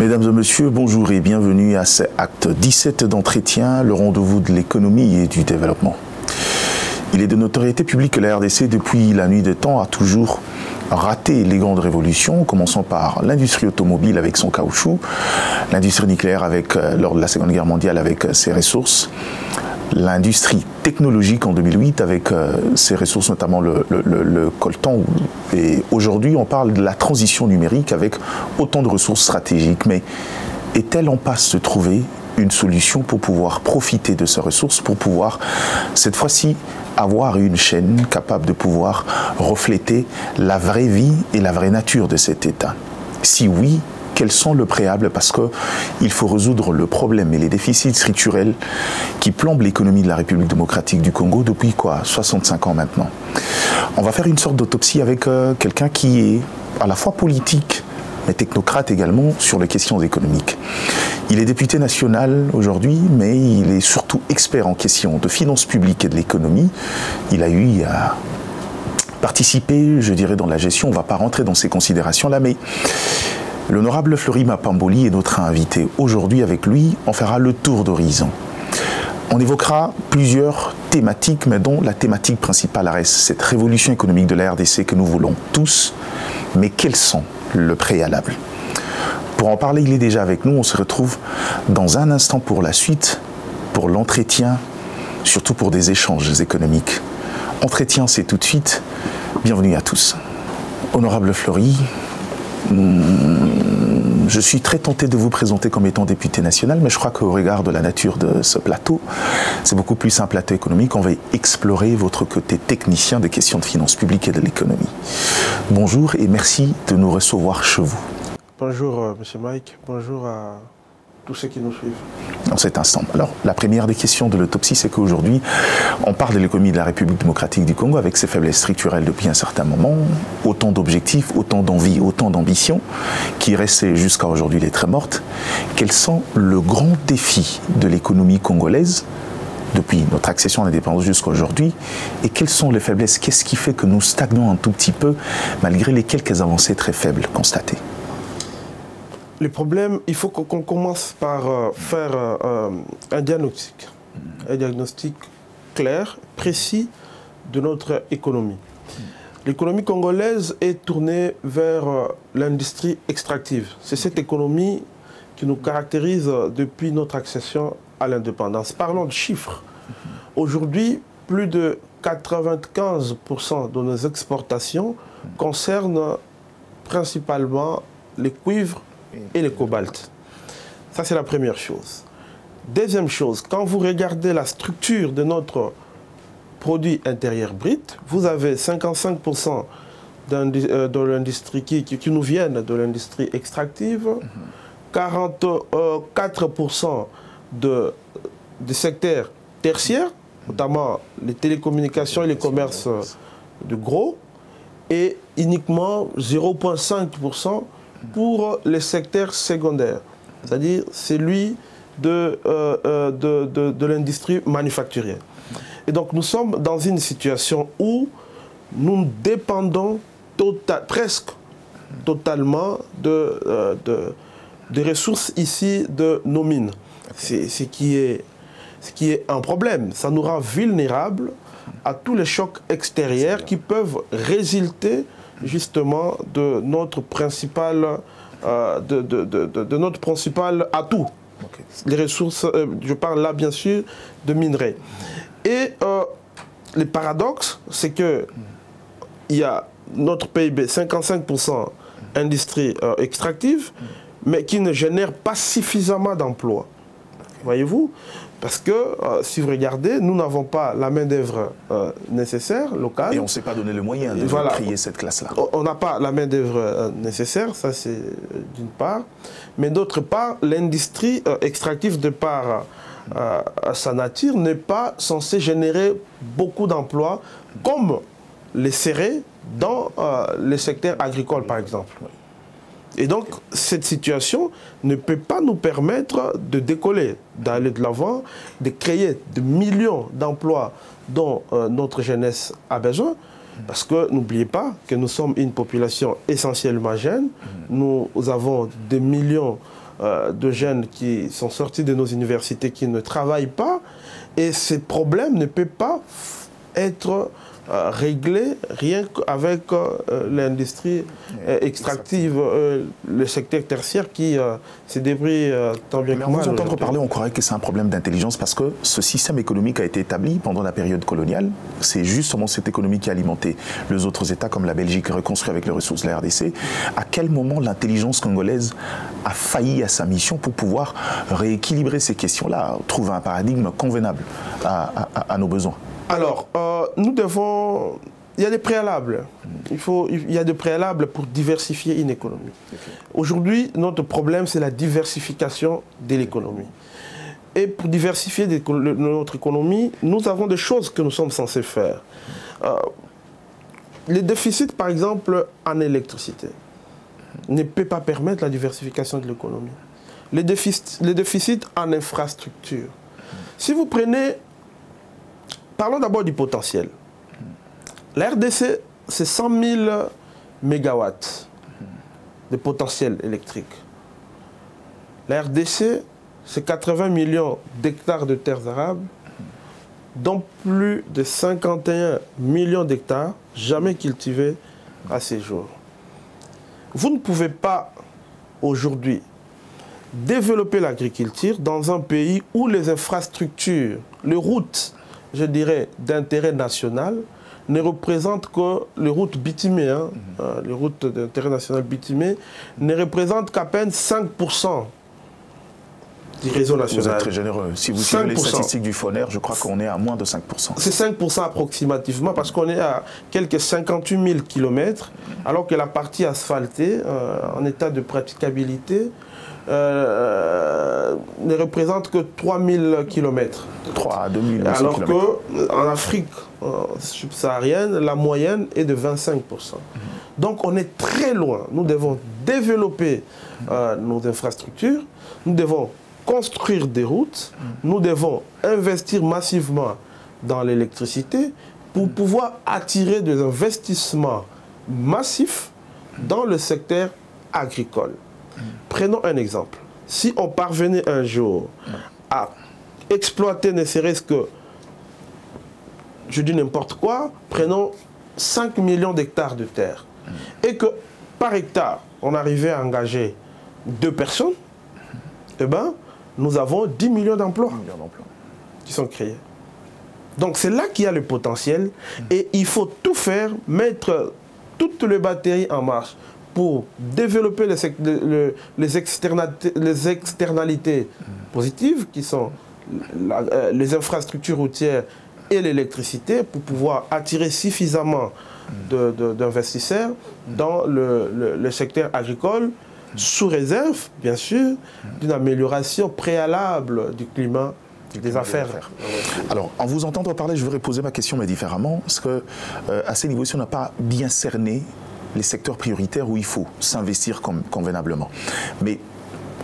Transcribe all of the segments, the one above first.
Mesdames et messieurs, bonjour et bienvenue à ce acte 17 d'entretien, le rendez-vous de l'économie et du développement. Il est de notoriété publique que la RDC, depuis la nuit des temps, a toujours raté les grandes révolutions, commençant par l'industrie automobile avec son caoutchouc, l'industrie nucléaire lors de la Seconde Guerre mondiale avec ses ressources, l'industrie technologique en 2008 avec ses ressources, notamment le coltan. Et aujourd'hui, on parle de la transition numérique avec autant de ressources stratégiques. Mais est-elle en passe de trouver une solution pour pouvoir profiter de ces ressources, pour pouvoir, cette fois-ci, avoir une chaîne capable de pouvoir refléter la vraie vie et la vraie nature de cet État? Si oui, quels sont le préalable? Parce qu'il faut résoudre le problème et les déficits structurels qui plombent l'économie de la République démocratique du Congo depuis 65 ans maintenant. On va faire une sorte d'autopsie avec quelqu'un qui est à la fois politique, mais technocrate également sur les questions économiques. Il est député national aujourd'hui, mais il est surtout expert en questions de finances publiques et de l'économie. Il a eu à participer, je dirais, dans la gestion. On ne va pas rentrer dans ces considérations-là, mais l'honorable Fleury Mapamboli est notre invité. Aujourd'hui, avec lui, on fera le tour d'horizon. On évoquera plusieurs thématiques, mais dont la thématique principale reste cette révolution économique de la RDC que nous voulons tous. Mais quels sont le préalable? Pour en parler, il est déjà avec nous. On se retrouve dans un instant pour la suite, pour l'entretien, surtout pour des échanges économiques. Entretien, c'est tout de suite. Bienvenue à tous. Honorable Fleury, je suis très tenté de vous présenter comme étant député national, mais je crois qu'au regard de la nature de ce plateau, c'est beaucoup plus un plateau économique. On va explorer votre côté technicien des questions de finances publiques et de l'économie. Bonjour et merci de nous recevoir chez vous. Bonjour Monsieur Mike, bonjour à tous ceux qui nous suivent. En cet instant. Alors, la première des questions de l'autopsie, c'est qu'aujourd'hui, on parle de l'économie de la République démocratique du Congo avec ses faiblesses structurelles depuis un certain moment, autant d'objectifs, autant d'envie, autant d'ambitions, qui restaient jusqu'à aujourd'hui lettres mortes. Quels sont le grand défi de l'économie congolaise depuis notre accession à l'indépendance jusqu'à aujourd'hui, et quelles sont les faiblesses? Qu'est-ce qui fait que nous stagnons un tout petit peu, malgré les quelques avancées très faibles constatées? Les problèmes, il faut qu'on commence par faire un diagnostic clair, précis de notre économie. L'économie congolaise est tournée vers l'industrie extractive. C'est cette économie qui nous caractérise depuis notre accession à l'indépendance. Parlons de chiffres. Aujourd'hui, plus de 95% de nos exportations concernent principalement les cuivres et le cobalt. Ça, c'est la première chose. Deuxième chose, quand vous regardez la structure de notre produit intérieur brut, vous avez 55% de l'industrie qui nous viennent de l'industrie extractive, 44% du secteur tertiaire, notamment les télécommunications et les commerces de gros, et uniquement 0,5% pour les secteurs secondaires, c'est-à-dire celui de l'industrie manufacturière. Et donc nous sommes dans une situation où nous dépendons presque totalement des ressources ici de nos mines. Ce qui est un problème. Ça nous rend vulnérables à tous les chocs extérieurs qui peuvent résulter justement de notre principal atout. Okay. Les ressources, je parle là bien sûr de minerais. Et le paradoxe, c'est que il y a notre PIB, 55% industrie extractive, mais qui ne génère pas suffisamment d'emplois. Voyez-vous? Parce que, si vous regardez, nous n'avons pas la main-d'œuvre nécessaire, locale. Et on ne s'est pas donné le moyen de créer cette classe-là. On n'a pas la main-d'œuvre nécessaire, ça c'est d'une part. Mais d'autre part, l'industrie extractive, de par sa nature, n'est pas censée générer beaucoup d'emplois, comme les serrer dans les secteurs agricoles, par exemple. Et donc, cette situation ne peut pas nous permettre de décoller, d'aller de l'avant, de créer de millions d'emplois dont notre jeunesse a besoin. Parce que n'oubliez pas que nous sommes une population essentiellement jeune. Nous avons des millions de jeunes qui sont sortis de nos universités, qui ne travaillent pas, et ces problèmes ne peuvent pas être réglés rien qu'avec l'industrie extractive, le secteur tertiaire qui se débrouille tant bien que mal. Vous entendre parler, on croirait que c'est un problème d'intelligence parce que ce système économique a été établi pendant la période coloniale. C'est justement cette économie qui a alimenté les autres États comme la Belgique reconstruit avec les ressources de la RDC. À quel moment l'intelligence congolaise a failli à sa mission pour pouvoir rééquilibrer ces questions-là, trouver un paradigme convenable à nos besoins? Alors, nous devons... Il y a des préalables. Il y a des préalables pour diversifier une économie. Aujourd'hui, notre problème, c'est la diversification de l'économie. Et pour diversifier notre économie, nous avons des choses que nous sommes censés faire. Les déficits, par exemple, en électricité, ne peuvent pas permettre la diversification de l'économie. Les déficits en infrastructure. Si vous prenez... Parlons d'abord du potentiel. La RDC, c'est 100 000 mégawatts de potentiel électrique. La RDC, c'est 80 millions d'hectares de terres arables, dont plus de 51 millions d'hectares jamais cultivés à ces jours. Vous ne pouvez pas, aujourd'hui, développer l'agriculture dans un pays où les infrastructures, les routes, je dirais, d'intérêt national, ne représentent que les routes bitumées, les routes d'intérêt national bitumées, ne représentent qu'à peine 5% du réseau national. Vous êtes très généreux. Si vous suivez les statistiques du FONER, je crois qu'on est à moins de 5%. C'est 5% approximativement, parce qu'on est à quelques 58 000 km, alors que la partie asphaltée, en état de praticabilité, ne représente que 3000 km. 3 à 2000 Alors qu'en Afrique subsaharienne, la moyenne est de 25%. Donc on est très loin. Nous devons développer nos infrastructures, nous devons construire des routes, nous devons investir massivement dans l'électricité pour pouvoir attirer des investissements massifs dans le secteur agricole. Prenons un exemple. Si on parvenait un jour à exploiter ne serait-ce que, je dis n'importe quoi, prenons 5 millions d'hectares de terre, et que par hectare, on arrivait à engager 2 personnes, eh ben, nous avons 10 millions d'emplois qui sont créés. Donc c'est là qu'il y a le potentiel, et il faut tout faire, mettre toutes les batteries en marche pour développer les externalités positives qui sont les infrastructures routières et l'électricité pour pouvoir attirer suffisamment d'investisseurs dans le secteur agricole, sous réserve, bien sûr, d'une amélioration préalable du climat des affaires. Alors, en vous entendant parler, je voudrais poser ma question, mais différemment, parce qu'à ces niveaux-ci, on n'a pas bien cerné les secteurs prioritaires où il faut s'investir convenablement. Mais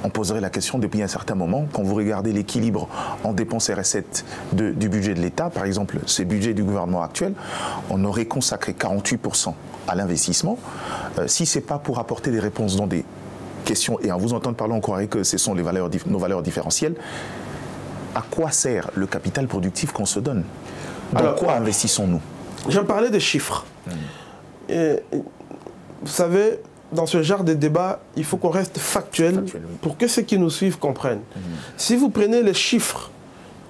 on poserait la question depuis un certain moment, quand vous regardez l'équilibre en dépenses et recettes du budget de l'État, par exemple, ce budget du gouvernement actuel, on aurait consacré 48% à l'investissement. Si ce n'est pas pour apporter des réponses dans des questions, et en vous entendant parler, on croirait que ce sont nos valeurs différentielles, à quoi sert le capital productif qu'on se donne? Dans quoi investissons-nous? J'en parlais des chiffres. Vous savez, dans ce genre de débat, il faut qu'on reste factuel pour que ceux qui nous suivent comprennent. Si vous prenez les chiffres,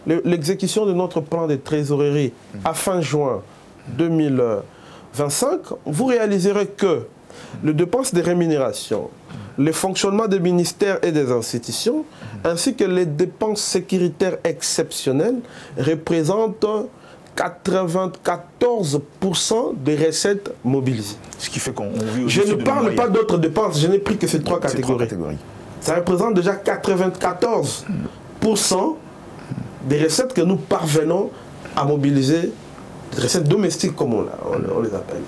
l'exécution de notre plan de trésorerie à fin juin 2025, vous réaliserez que les dépenses de rémunération, le fonctionnement des ministères et des institutions, ainsi que les dépenses sécuritaires exceptionnelles représentent 94% des recettes mobilisées. Ce qui fait qu'on vit Je ne parle pas d'autres dépenses, je n'ai pris que ces trois catégories. Ça représente déjà 94% des recettes que nous parvenons à mobiliser, des recettes domestiques comme on les appelle.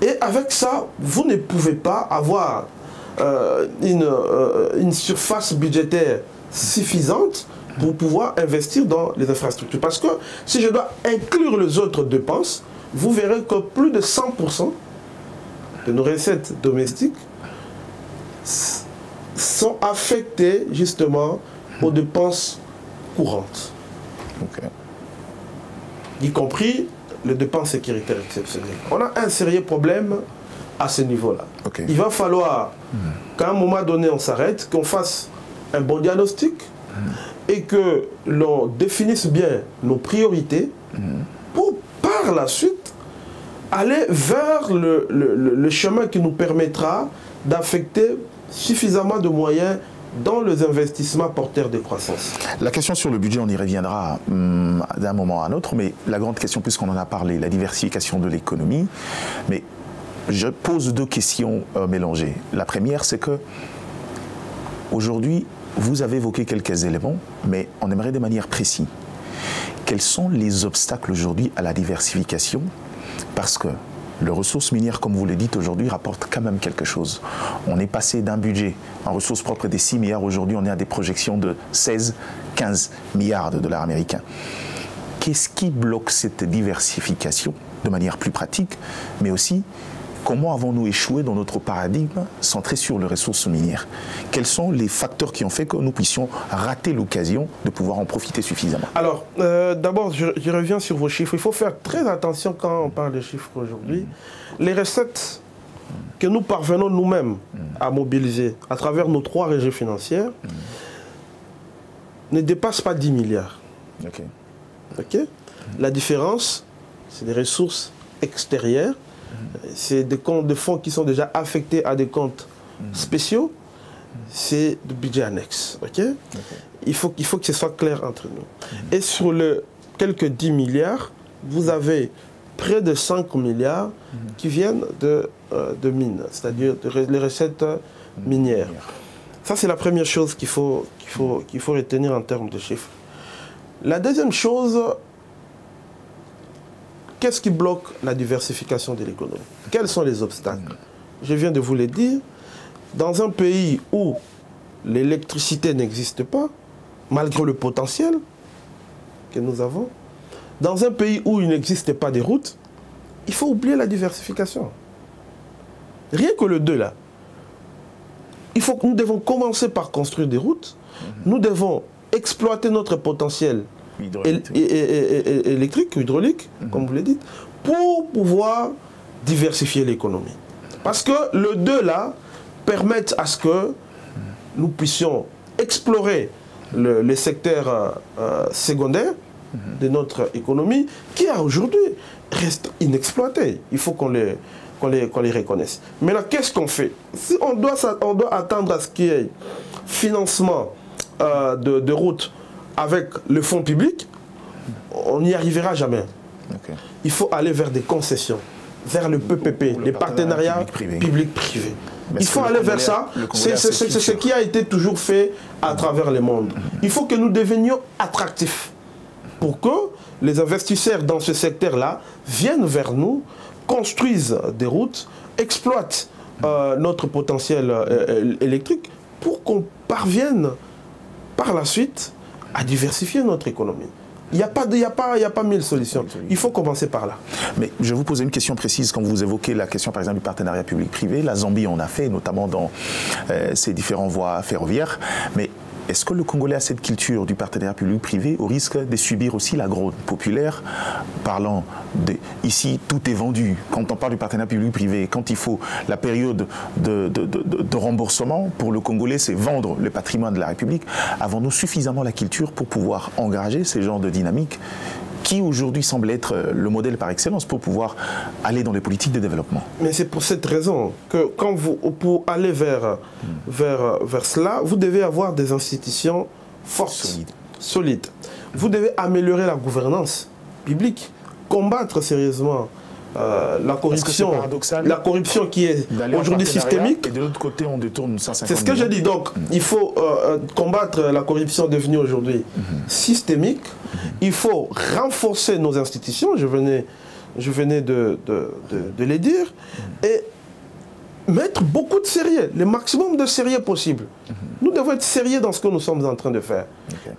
Et avec ça, vous ne pouvez pas avoir une surface budgétaire suffisante pour pouvoir investir dans les infrastructures. Parce que si je dois inclure les autres dépenses, vous verrez que plus de 100% de nos recettes domestiques sont affectés justement aux dépenses courantes. Okay. Y compris les dépenses sécuritaires exceptionnelles. On a un sérieux problème à ce niveau-là. Okay. Il va falloir qu'à un moment donné on s'arrête, qu'on fasse un bon diagnostic et que l'on définisse bien nos priorités pour par la suite aller vers le chemin qui nous permettra d'affecter suffisamment de moyens dans les investissements porteurs de croissance. La question sur le budget, on y reviendra d'un moment à un autre, mais la grande question, puisqu'on en a parlé, la diversification de l'économie, mais je pose deux questions mélangées. La première, c'est que aujourd'hui, vous avez évoqué quelques éléments, mais on aimerait de manière précise. Quels sont les obstacles aujourd'hui à la diversification? Parce que les ressources minières, comme vous le dites aujourd'hui, rapportent quand même quelque chose. On est passé d'un budget en ressources propres des 6 milliards, aujourd'hui on est à des projections de 16-15 milliards de dollars américains. Qu'est-ce qui bloque cette diversification de manière plus pratique, mais aussi comment avons-nous échoué dans notre paradigme centré sur les ressources minières? Quels sont les facteurs qui ont fait que nous puissions rater l'occasion de pouvoir en profiter suffisamment? Alors, d'abord, je reviens sur vos chiffres. Il faut faire très attention quand on parle de chiffres aujourd'hui. Les recettes que nous parvenons nous-mêmes à mobiliser à travers nos 3 régies financières ne dépassent pas 10 milliards. Okay. Okay? La différence, c'est des ressources extérieures. C'est des comptes de fonds qui sont déjà affectés à des comptes spéciaux. C'est du budget annexe. Okay? Il faut que ce soit clair entre nous. Et sur le quelques 10 milliards, vous avez près de 5 milliards qui viennent de mines, c'est-à-dire les recettes minières. Ça, c'est la première chose qu'il faut retenir en termes de chiffres. La deuxième chose, qu'est-ce qui bloque la diversification de l'économie? Quels sont les obstacles? Je viens de vous le dire. Dans un pays où l'électricité n'existe pas, malgré le potentiel que nous avons, dans un pays où il n'existe pas de routes, il faut oublier la diversification. Rien que le 2 là. Nous devons commencer par construire des routes. Nous devons exploiter notre potentiel électrique, hydraulique, comme vous le dites, pour pouvoir diversifier l'économie. Parce que le 2 là permet à ce que nous puissions explorer les secteurs secondaires de notre économie qui aujourd'hui restent inexploités. Il faut qu'on les reconnaisse. Mais là, qu'est-ce qu'on fait? Si on doit attendre à ce qu'il y ait financement de routes avec le fonds public, on n'y arrivera jamais. Okay. Il faut aller vers des concessions, vers le PPP, les partenariats public-privé. Il faut aller vers ça. C'est ce qui a été toujours fait à travers le monde. Il faut que nous devenions attractifs pour que les investisseurs dans ce secteur-là viennent vers nous, construisent des routes, exploitent notre potentiel électrique pour qu'on parvienne par la suite à diversifier notre économie. Il n'y a pas 1000 solutions. Il faut commencer par là. Mais je vais vous poser une question précise. Quand vous évoquez la question, par exemple, du partenariat public-privé, la Zambie en a fait, notamment dans ses différentes voies ferroviaires. Mais est-ce que le Congolais a cette culture du partenariat public-privé au risque de subir aussi la grogne populaire? Parlant de... Ici, tout est vendu. Quand on parle du partenariat public-privé, quand il faut la période de remboursement, pour le Congolais, c'est vendre le patrimoine de la République. Avons-nous suffisamment la culture pour pouvoir engager ces genres de dynamique qui aujourd'hui semble être le modèle par excellence pour pouvoir aller dans les politiques de développement? Mais c'est pour cette raison que pour aller vers cela, vous devez avoir des institutions fortes, solides. Vous devez améliorer la gouvernance publique, combattre sérieusement la corruption qui est aujourd'hui systémique. Et de l'autre côté, on détourne 150 C'est ce que je dis. Donc, il faut combattre la corruption devenue aujourd'hui systémique. Il faut renforcer nos institutions. Je venais de les dire. Et mettre beaucoup de sérieux, le maximum de sérieux possible. Nous devons être sérieux dans ce que nous sommes en train de faire.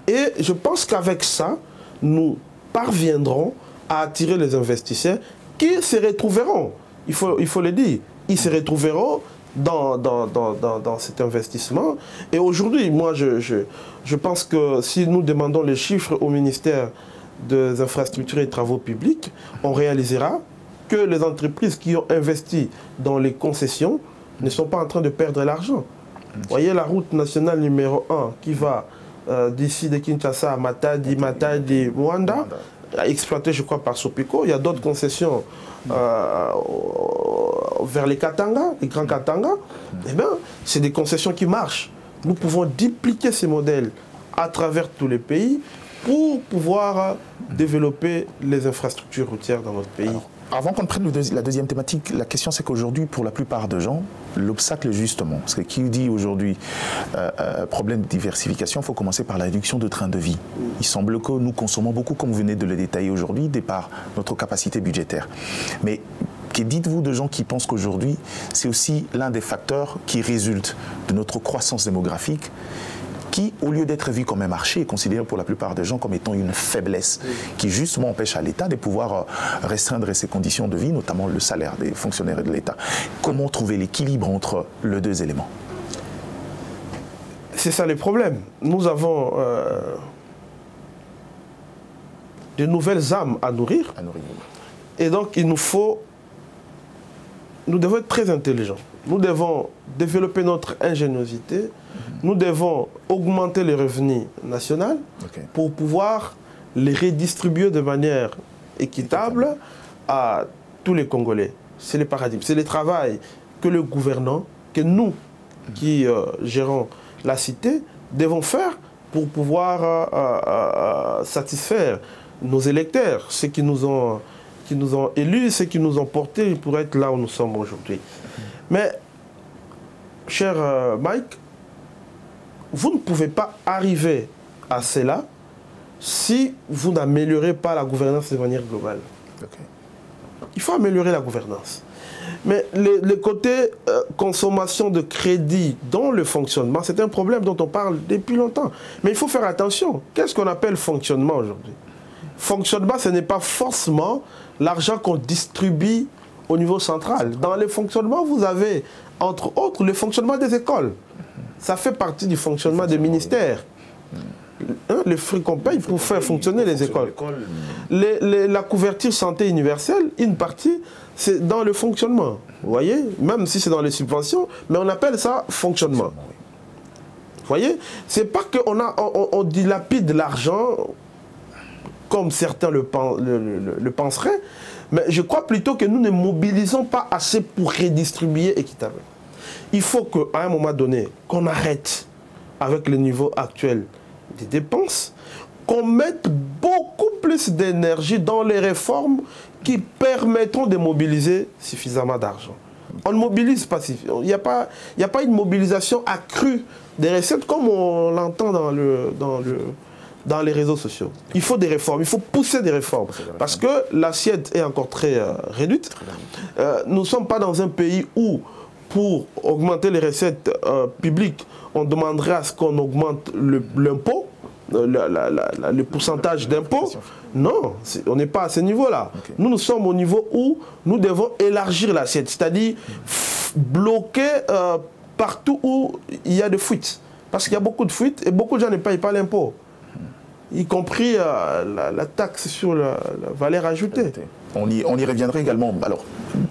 Et je pense qu'avec ça, nous parviendrons à attirer les investisseurs qui se retrouveront, il faut le dire, ils se retrouveront dans cet investissement. Et aujourd'hui, moi, je pense que si nous demandons les chiffres au ministère des Infrastructures et Travaux Publics, on réalisera que les entreprises qui ont investi dans les concessions ne sont pas en train de perdre l'argent. Vous voyez la route nationale numéro 1 qui va d'ici de Kinshasa à Matadi, Mwanda, exploitée je crois par Sopico. Il y a d'autres concessions vers les Katanga, les grands Katanga. Eh bien, c'est des concessions qui marchent. Nous pouvons dupliquer ces modèles à travers tous les pays pour pouvoir développer les infrastructures routières dans notre pays. Avant qu'on prenne la deuxième thématique, la question c'est qu'aujourd'hui, pour la plupart des gens, l'obstacle justement, parce que qui dit aujourd'hui problème de diversification, il faut commencer par la réduction de train de vie. Il semble que nous consommons beaucoup, comme vous venez de le détailler aujourd'hui, de par notre capacité budgétaire. Mais que dites-vous de gens qui pensent qu'aujourd'hui, c'est aussi l'un des facteurs qui résulte de notre croissance démographique, qui, au lieu d'être vu comme un marché, est considéré pour la plupart des gens comme étant une faiblesse, qui justement empêche à l'État de pouvoir restreindre ses conditions de vie, notamment le salaire des fonctionnaires de l'État. Comment trouver l'équilibre entre les deux éléments? C'est ça le problème. Nous avons de nouvelles âmes à nourrir. Et donc, nous devons être très intelligents. Nous devons développer notre ingéniosité. Nous devons augmenter les revenus nationaux pour pouvoir les redistribuer de manière équitable à tous les Congolais. C'est le paradigme. C'est le travail que le gouvernant, que nous qui gérons la cité, devons faire pour pouvoir satisfaire nos électeurs, ceux qui nous ont élus, ceux qui nous ont portés pour être là où nous sommes aujourd'hui. Mais, cher Mike, vous ne pouvez pas arriver à cela si vous n'améliorez pas la gouvernance de manière globale. Il faut améliorer la gouvernance. Mais le côté consommation de crédit dans le fonctionnement, c'est un problème dont on parle depuis longtemps. Mais il faut faire attention. Qu'est-ce qu'on appelle fonctionnement aujourd'hui? Fonctionnement, ce n'est pas forcément l'argent qu'on distribue au niveau central. Dans le fonctionnement, vous avez, entre autres, le fonctionnement des écoles. Ça fait partie du fonctionnement des ministères. Les fruits qu'on paye pour faire fonctionner les écoles. La couverture santé universelle, une partie, c'est dans le fonctionnement. Vous voyez? Même si c'est dans les subventions, mais on appelle ça fonctionnement. Vous voyez? C'est pas qu'on dilapide l'argent comme certains le penseraient, mais je crois plutôt que nous ne mobilisons pas assez pour redistribuer équitablement. Il faut qu'à un moment donné, qu'on arrête avec le niveau actuel des dépenses, qu'on mette beaucoup plus d'énergie dans les réformes qui permettront de mobiliser suffisamment d'argent. On ne mobilise pas, il n'y a pas une mobilisation accrue des recettes comme on l'entend dans les réseaux sociaux. Il faut des réformes, il faut pousser des réformes, parce que l'assiette est encore très réduite. Nous ne sommes pas dans un pays où, pour augmenter les recettes publiques, on demanderait à ce qu'on augmente l'impôt, le pourcentage d'impôt. Non, on n'est pas à ce niveau-là. Nous sommes au niveau où nous devons élargir l'assiette, c'est-à-dire bloquer partout où il y a des fuites. Parce qu'il y a beaucoup de fuites et beaucoup de gens ne payent pas l'impôt, y compris la taxe sur la valeur ajoutée. On y reviendrait également. Alors,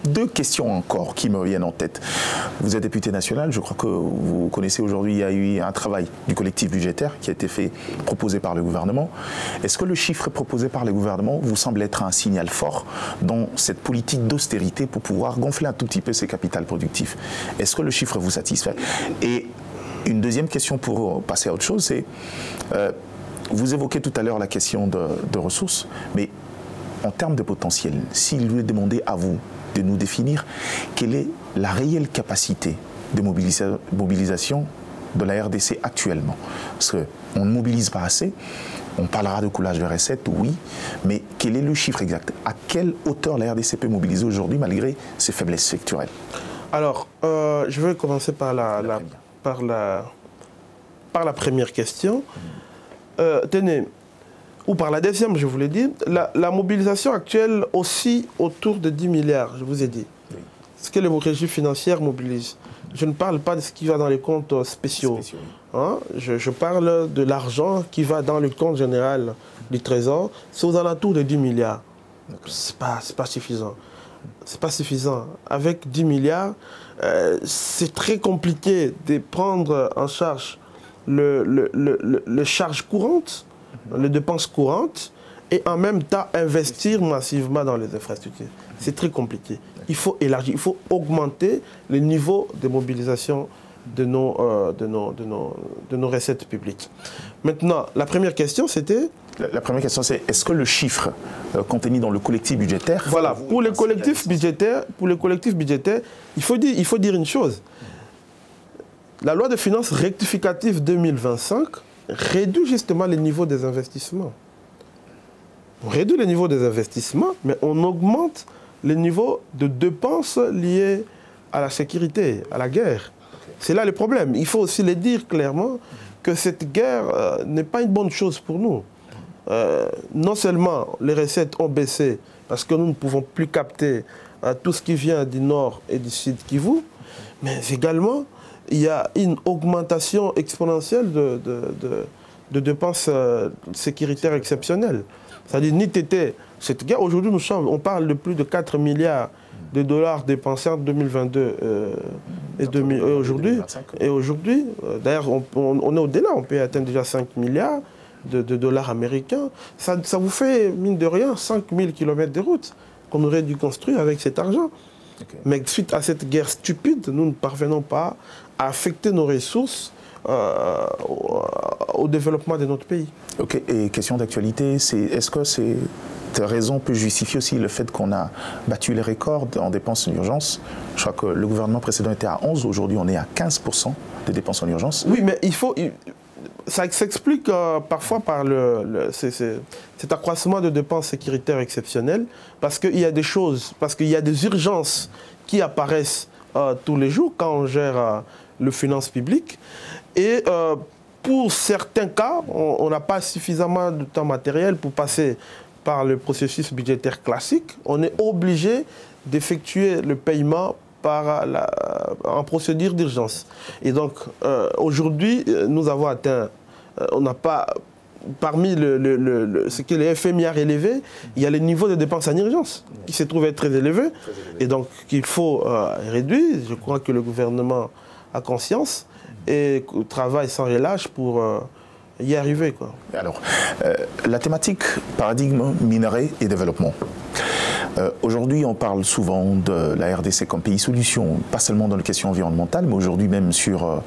deux questions encore qui me viennent en tête. Vous êtes député national, je crois que vous connaissez aujourd'hui, il y a eu un travail du collectif budgétaire qui a été proposé par le gouvernement. Est-ce que le chiffre proposé par le gouvernement vous semble être un signal fort dans cette politique d'austérité pour pouvoir gonfler un tout petit peu ses capitales productifs? Est-ce que le chiffre vous satisfait? Et une deuxième question pour passer à autre chose, c'est... vous évoquez tout à l'heure la question de ressources, mais en termes de potentiel, s'il vous est demandé à vous de nous définir quelle est la réelle capacité de mobilisation de la RDC actuellement. Parce qu'on ne mobilise pas assez, on parlera de coulage de recettes, oui, mais quel est le chiffre exact? À quelle hauteur la RDC peut mobiliser aujourd'hui malgré ses faiblesses sectorielles? Alors, je vais commencer par la première question. Tenez, ou par la deuxième, je vous l'ai dit, la mobilisation actuelle aussi autour de 10 milliards, je vous ai dit. Oui. Ce que les régies financières mobilisent. Je ne parle pas de ce qui va dans les comptes spéciaux. Hein? Je parle de l'argent qui va dans le compte général du Trésor. C'est aux alentours de 10 milliards. Ce n'est pas suffisant. C'est pas suffisant. Avec 10 milliards, c'est très compliqué de prendre en charge les charges courantes, les dépenses courantes, et en même temps investir massivement dans les infrastructures. C'est très compliqué. Il faut élargir, il faut augmenter le niveau de mobilisation de nos recettes publiques. Maintenant, la première question, c'était... La première question, c'est est-ce que le chiffre contenu dans le collectif budgétaire... Voilà, pour les collectifs budgétaires, il faut dire une chose. La loi de finances rectificative 2025 réduit justement le niveau des investissements. On réduit le niveau des investissements, mais on augmente le niveau de dépenses liées à la sécurité, à la guerre. C'est là le problème. Il faut aussi le dire clairement que cette guerre n'est pas une bonne chose pour nous. Non seulement les recettes ont baissé parce que nous ne pouvons plus capter tout ce qui vient du nord et du sud Kivu, mais également il y a une augmentation exponentielle de dépenses sécuritaires exceptionnelles. C'est-à-dire, cette guerre, aujourd'hui, on parle de plus de 4 milliards de dollars dépensés en 2022 et aujourd'hui. D'ailleurs, on est au-delà, on peut atteindre déjà 5 milliards de dollars américains. Ça vous fait, mine de rien, 5000 km de route qu'on aurait dû construire avec cet argent. Okay. Mais suite à cette guerre stupide, nous ne parvenons pas à affecter nos ressources au développement de notre pays. Ok, et question d'actualité, est-ce que cette raison peut justifier aussi le fait qu'on a battu les records en dépenses en urgence? Je crois que le gouvernement précédent était à 11, aujourd'hui on est à 15% de dépenses en urgence. Oui, mais ça s'explique parfois par cet accroissement de dépenses sécuritaires exceptionnelles, parce qu'il y a des choses, parce qu'il y a des urgences qui apparaissent tous les jours quand on gère les finances publiques. Et pour certains cas, on n'a pas suffisamment de temps matériel pour passer par le processus budgétaire classique. On est obligé d'effectuer le paiement en procédure d'urgence. Et donc, aujourd'hui, nous avons atteint, on n'a pas, parmi ce que les FMI a relevé, il y a le niveau de dépenses en urgence qui se trouve être très élevé. Et donc, qu'il faut réduire. Je crois que le gouvernement a conscience et travaille sans relâche pour y arriver, quoi. Alors, la thématique paradigme, minerai et développement. Aujourd'hui, on parle souvent de la RDC comme pays solution, pas seulement dans les questions environnementales, mais aujourd'hui même sur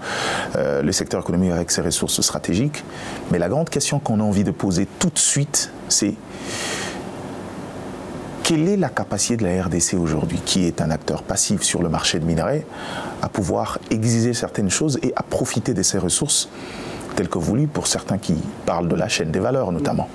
le secteur économique avec ses ressources stratégiques. Mais la grande question qu'on a envie de poser tout de suite, c'est quelle est la capacité de la RDC aujourd'hui, qui est un acteur passif sur le marché de minerais, à pouvoir exiger certaines choses et à profiter de ces ressources telles que voulues, pour certains qui parlent de la chaîne des valeurs notamment.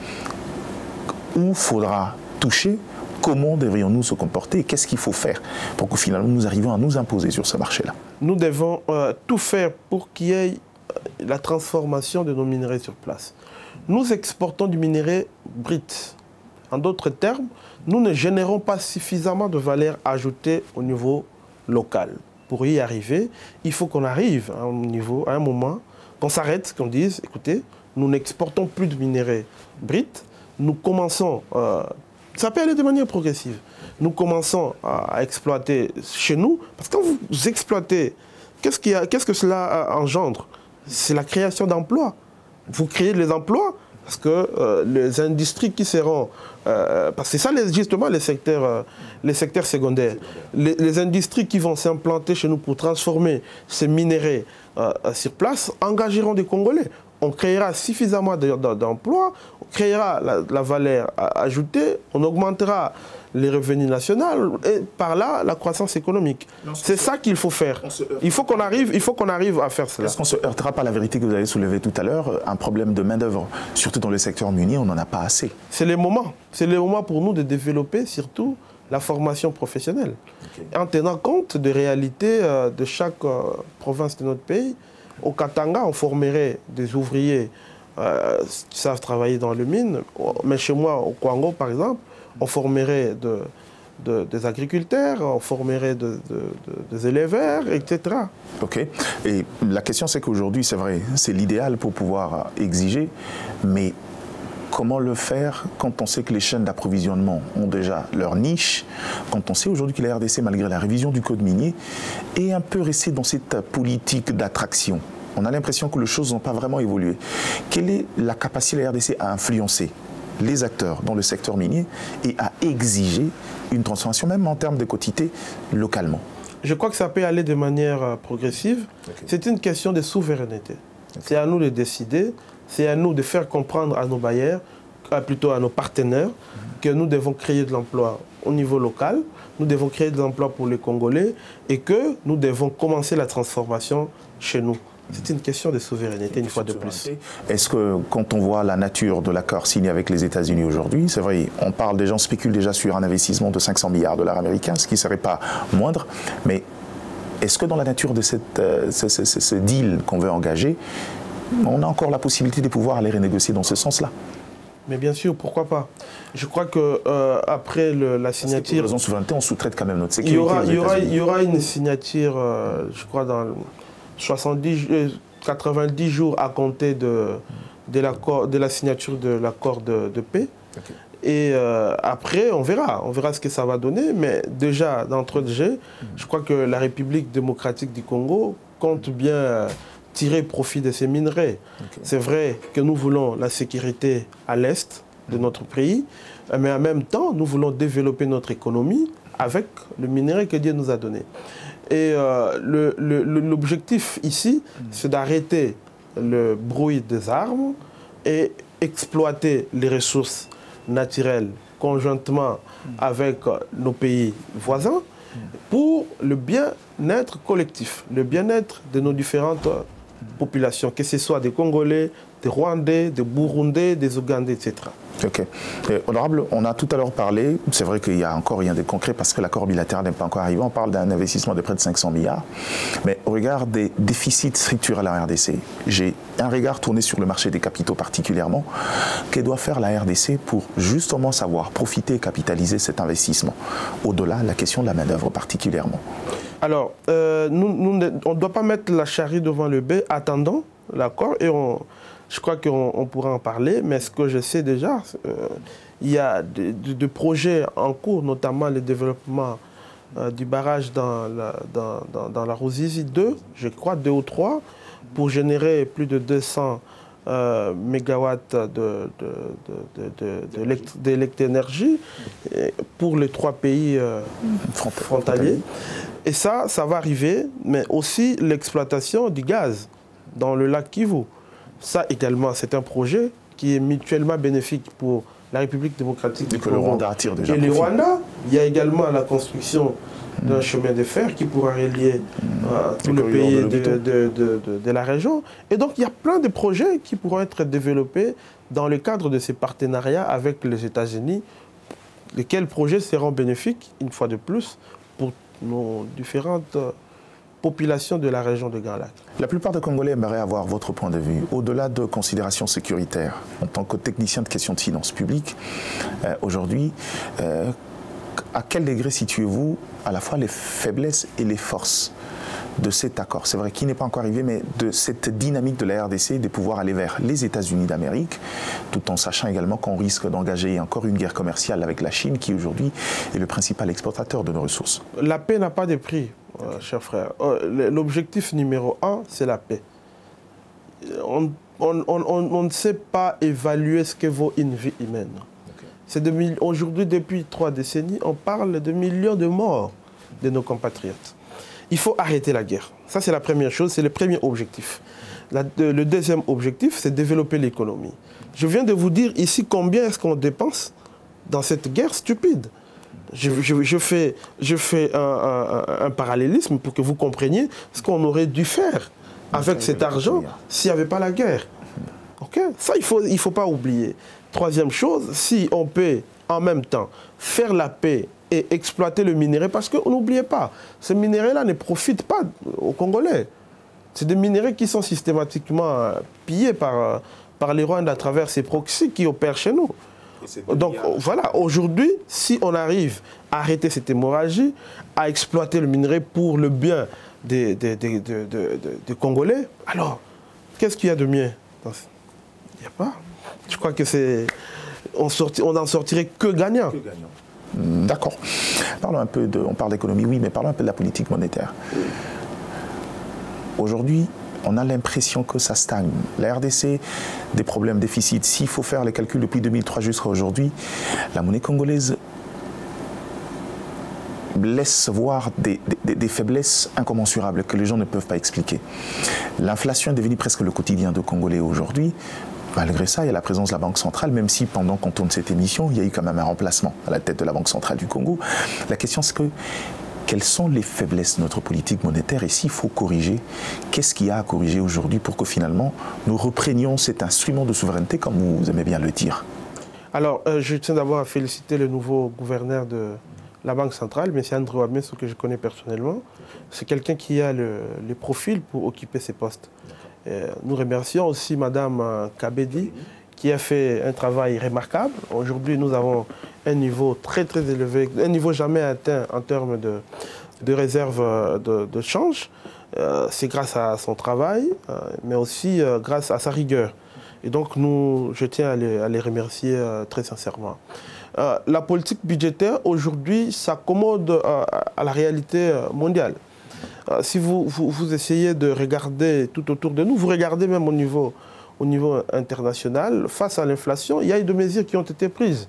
Où faudra toucher? Comment devrions-nous se comporter? Qu'est-ce qu'il faut faire pour que finalement nous arrivions à nous imposer sur ce marché-là? Nous devons tout faire pour qu'il y ait la transformation de nos minerais sur place. Nous exportons du minerai brut. En d'autres termes, nous ne générons pas suffisamment de valeur ajoutée au niveau local. Pour y arriver, il faut qu'on arrive à un moment, qu'on s'arrête, qu'on dise, écoutez, nous n'exportons plus de minerai brut, nous commençons... ça peut aller de manière progressive. Nous commençons à exploiter chez nous, parce que quand vous exploitez, qu'est-ce que cela engendre? C'est la création d'emplois. Vous créez des emplois, parce que les industries qui seront... parce que c'est ça justement les secteurs secondaires. Les industries qui vont s'implanter chez nous pour transformer ces minéraux sur place engageront des Congolais. On créera suffisamment d'emplois, on créera la valeur ajoutée, on augmentera les revenus nationaux et par là la croissance économique. C'est ça qu'il faut faire. Il faut qu'on arrive à faire cela. Est-ce qu'on ne se heurtera pas à la vérité que vous avez soulevée tout à l'heure, un problème de main-d'œuvre, surtout dans les secteurs miniers, on n'en a pas assez? C'est le moment. C'est le moment pour nous de développer surtout la formation professionnelle. Okay. En tenant compte des réalités de chaque province de notre pays. Au Katanga, on formerait des ouvriers qui savent travailler dans le mine. Mais chez moi, au Congo, par exemple, on formerait des agriculteurs, on formerait des éleveurs, etc. Ok. Et la question, c'est qu'aujourd'hui, c'est vrai, c'est l'idéal pour pouvoir exiger, mais comment le faire quand on sait que les chaînes d'approvisionnement ont déjà leur niche, quand on sait aujourd'hui que la RDC, malgré la révision du code minier, est un peu restée dans cette politique d'attraction? On a l'impression que les choses n'ont pas vraiment évolué. Quelle est la capacité de la RDC à influencer les acteurs dans le secteur minier et à exiger une transformation, même en termes de quotité, localement? Je crois que ça peut aller de manière progressive. Okay. C'est une question de souveraineté. Okay. C'est à nous de décider, c'est à nous de faire comprendre à nos bailleurs, plutôt à nos partenaires, que nous devons créer de l'emploi au niveau local, nous devons créer de l'emploi pour les Congolais et que nous devons commencer la transformation chez nous. C'est une question de souveraineté, une fois de plus. Est-ce que, quand on voit la nature de l'accord signé avec les États-Unis aujourd'hui, c'est vrai, on parle des gens spéculent déjà sur un investissement de 500 milliards de dollars américains, ce qui ne serait pas moindre, mais est-ce que dans la nature de ce deal qu'on veut engager, on a encore la possibilité de pouvoir aller renégocier dans ce sens-là? Mais bien sûr, pourquoi pas? Je crois que après la signature... Pour raison de souveraineté, on sous-traite quand même notre sécurité. Il y aura une signature, je crois, dans 90 jours à compter de la signature de l'accord de paix. Okay. Et après, on verra ce que ça va donner. Mais déjà, d'entrée de jeu, je crois que la République démocratique du Congo compte bien tirer profit de ces minerais. Okay. C'est vrai que nous voulons la sécurité à l'est de notre pays, mais en même temps, nous voulons développer notre économie avec le minerai que Dieu nous a donné. Et l'objectif ici, c'est d'arrêter le bruit des armes et exploiter les ressources naturelles conjointement avec nos pays voisins pour le bien-être collectif, le bien-être de nos différentes populations, que ce soit des Congolais, des Rwandais, des Burundais, des Ougandais, etc. Ok. Honorable, on a tout à l'heure parlé, c'est vrai qu'il n'y a encore rien de concret parce que l'accord bilatéral n'est pas encore arrivé, on parle d'un investissement de près de 500 milliards, mais au regard des déficits structurels à la RDC, j'ai un regard tourné sur le marché des capitaux particulièrement, que doit faire la RDC pour justement savoir profiter et capitaliser cet investissement, au-delà de la question de la main-d'œuvre particulièrement? Alors, on ne doit pas mettre la charrue devant le bœuf, attendons l'accord et je crois qu'on pourra en parler, mais ce que je sais déjà, il y a des projets en cours, notamment le développement du barrage dans la Ruzizi 2, je crois 2 ou 3, pour générer plus de 200 mégawatts d'électroénergie pour les 3 pays frontaliers. Et ça va arriver, mais aussi l'exploitation du gaz dans le lac Kivu. Ça également, c'est un projet qui est mutuellement bénéfique pour la République démocratique du Congo. Le Rwanda attire déjà. Et le Rwanda, il y a également la construction d'un chemin de fer qui pourra relier tous les pays de la région. Et donc, il y a plein de projets qui pourront être développés dans le cadre de ces partenariats avec les États-Unis, lesquels projets seront bénéfiques, une fois de plus, pour nos différentes population de la région de Grand Lac. La plupart des Congolais aimeraient avoir votre point de vue. Au-delà de considérations sécuritaires, en tant que technicien de questions de finances publiques, aujourd'hui, à quel degré situez-vous à la fois les faiblesses et les forces de cet accord? C'est vrai qu'il n'est pas encore arrivé, mais de cette dynamique de la RDC de pouvoir aller vers les États-Unis d'Amérique, tout en sachant également qu'on risque d'engager encore une guerre commerciale avec la Chine, qui aujourd'hui est le principal exportateur de nos ressources. La paix n'a pas de prix, cher frère. L'objectif numéro 1, c'est la paix. On ne sait pas évaluer ce que vaut une vie humaine. Aujourd'hui, depuis 3 décennies, on parle de millions de morts de nos compatriotes. Il faut arrêter la guerre. Ça, c'est la première chose, c'est le premier objectif. Le deuxième objectif, c'est développer l'économie. Je viens de vous dire ici combien est-ce qu'on dépense dans cette guerre stupide. Je fais un parallélisme pour que vous compreniez ce qu'on aurait dû faire avec cet argent s'il n'y avait pas la guerre. Okay? Ça, il faut pas oublier. Troisième chose, si on peut en même temps faire la paix et exploiter le minerai, parce qu'on n'oubliez pas, ce minerai-là ne profite pas aux Congolais. C'est des minéraux qui sont systématiquement pillés par les Rwandais à travers ces proxys qui opèrent chez nous. Donc voilà, aujourd'hui, si on arrive à arrêter cette hémorragie, à exploiter le minerai pour le bien des Congolais, alors, qu'est-ce qu'il y a de mieux? Il n'y a pas. Je crois que c'est... On n'en sortirait que gagnant. D'accord. Parlons un peu on parle d'économie, oui, mais parlons un peu de la politique monétaire. Aujourd'hui, on a l'impression que ça stagne. La RDC, des problèmes, déficits. S'il faut faire les calculs depuis 2003 jusqu'à aujourd'hui, la monnaie congolaise laisse voir des faiblesses incommensurables que les gens ne peuvent pas expliquer. L'inflation est devenue presque le quotidien de Congolais aujourd'hui. Malgré ça, il y a la présence de la Banque centrale, même si pendant qu'on tourne cette émission, il y a eu quand même un remplacement à la tête de la Banque centrale du Congo. La question c'est quelles sont les faiblesses de notre politique monétaire et s'il faut corriger, qu'est-ce qu'il y a à corriger aujourd'hui pour que finalement nous reprenions cet instrument de souveraineté comme vous aimez bien le dire? Alors, je tiens d'abord à féliciter le nouveau gouverneur de la Banque centrale, M. Andrew Ameso, que je connais personnellement. C'est quelqu'un qui a les profils pour occuper ces postes. Nous remercions aussi Mme Kabedi, qui a fait un travail remarquable. Aujourd'hui, nous avons un niveau très très élevé, un niveau jamais atteint en termes de réserve de change. C'est grâce à son travail, mais aussi grâce à sa rigueur. Et donc, je tiens à les remercier très sincèrement. La politique budgétaire, aujourd'hui, s'accommode à la réalité mondiale. Si vous essayez de regarder tout autour de nous, vous regardez même au niveau international, face à l'inflation, il y a eu des mesures qui ont été prises,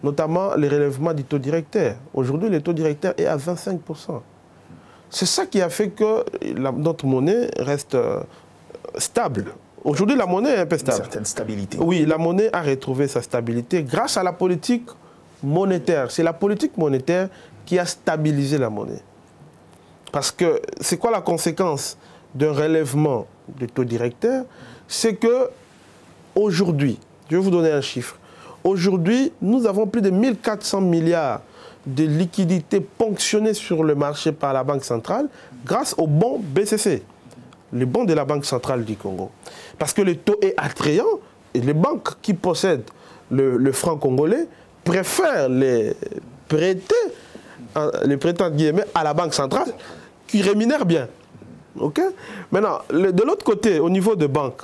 notamment les relèvements du taux directeur. Aujourd'hui, le taux directeur est à 25%. C'est ça qui a fait que notre monnaie reste stable. Aujourd'hui, la monnaie est un peu stable. Une certaine stabilité. Oui, la monnaie a retrouvé sa stabilité grâce à la politique monétaire. C'est la politique monétaire qui a stabilisé la monnaie. Parce que c'est quoi la conséquence d'un relèvement du taux directeur? C'est que aujourd'hui, je vais vous donner un chiffre, aujourd'hui, nous avons plus de 1400 milliards de liquidités ponctionnées sur le marché par la Banque centrale grâce aux bons BCC, les bons de la Banque centrale du Congo. Parce que le taux est attrayant et les banques qui possèdent le franc congolais préfèrent les prêter à la Banque centrale qui rémunère bien. Okay? Maintenant, de l'autre côté, au niveau de banques,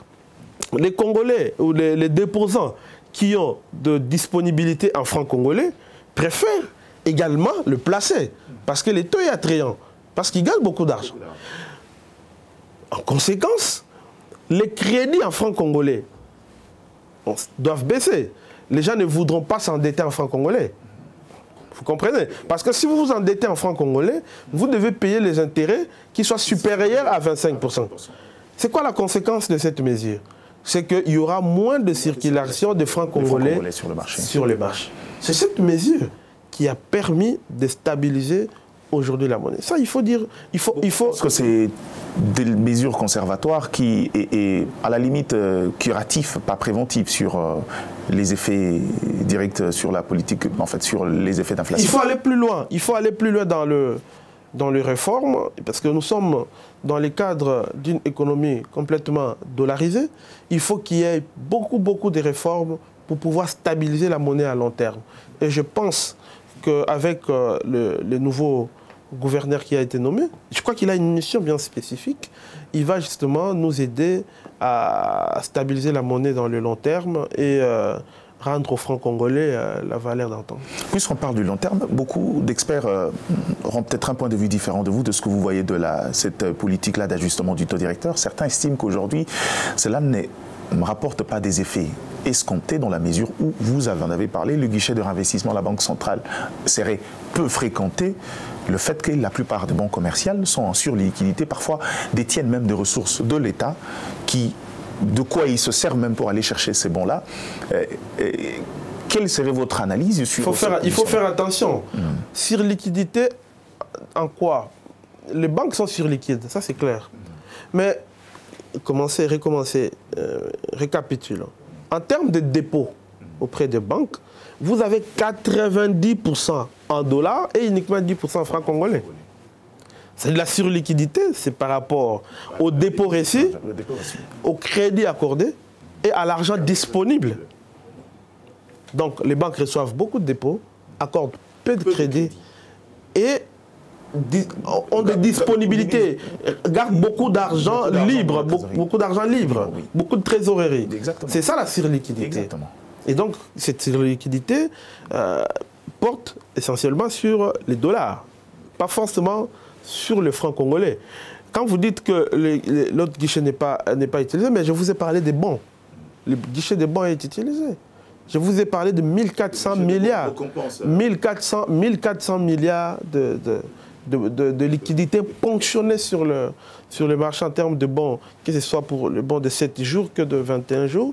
les Congolais ou les déposants qui ont de disponibilité en francs congolais préfèrent également le placer parce que le taux est attrayant, parce qu'ils gagnent beaucoup d'argent. En conséquence, les crédits en francs congolais doivent baisser. Les gens ne voudront pas s'endetter en francs congolais. Vous comprenez? Parce que si vous vous endettez en francs congolais, vous devez payer les intérêts qui soient supérieurs à 25%. C'est quoi la conséquence de cette mesure? C'est qu'il y aura moins de circulation de francs congolais sur le marché. C'est cette mesure qui a permis de stabiliser aujourd'hui la monnaie. Ça, il faut dire... Parce que c'est des mesures conservatoires qui est à la limite curatif, pas préventif sur les effets directs sur la politique, en fait sur les effets d'inflation. Il faut aller plus loin. Il faut aller plus loin dans les réformes, parce que nous sommes dans le cadre d'une économie complètement dollarisée. Il faut qu'il y ait beaucoup de réformes pour pouvoir stabiliser la monnaie à long terme. Et je pense qu'avec le nouveau gouverneur qui a été nommé, je crois qu'il a une mission bien spécifique. Il va justement nous aider à stabiliser la monnaie dans le long terme et rendre aux francs congolais la valeur d'antan. Puisqu'on parle du long terme, beaucoup d'experts auront peut-être un point de vue différent de vous, de ce que vous voyez de cette politique-là d'ajustement du taux directeur. Certains estiment qu'aujourd'hui, cela ne rapporte pas des effets escomptés dans la mesure où, vous en avez parlé, le guichet de réinvestissement de la Banque centrale serait peu fréquenté. Le fait que la plupart des banques commerciales sont en surliquidité, parfois détiennent même des ressources de l'État de quoi ils se servent même pour aller chercher ces bons-là. Quelle serait votre analyse sur il faut faire attention. Surliquidité, en quoi? Les banques sont surliquides, ça c'est clair. Mais, récapitulons. En termes de dépôt auprès des banques, vous avez 90% en dollars et uniquement 10% en francs congolais. C'est de la surliquidité, c'est par rapport au dépôt reçu, au crédit accordé et à l'argent disponible. Donc les banques reçoivent beaucoup de dépôts, accordent peu de crédit et ont des disponibilités, gardent beaucoup d'argent libre, beaucoup de trésorerie. C'est ça la surliquidité. Exactement. Et donc cette surliquidité porte essentiellement sur les dollars, pas forcément sur le franc congolais. Quand vous dites que l'autre guichet n'est pas utilisé, mais je vous ai parlé des bons. Le guichet des bons est utilisé. Je vous ai parlé de 1400 milliards. 1400 milliards de liquidités ponctionnées sur le marché en termes de bons, que ce soit pour le bon de 7 jours que de 21 jours.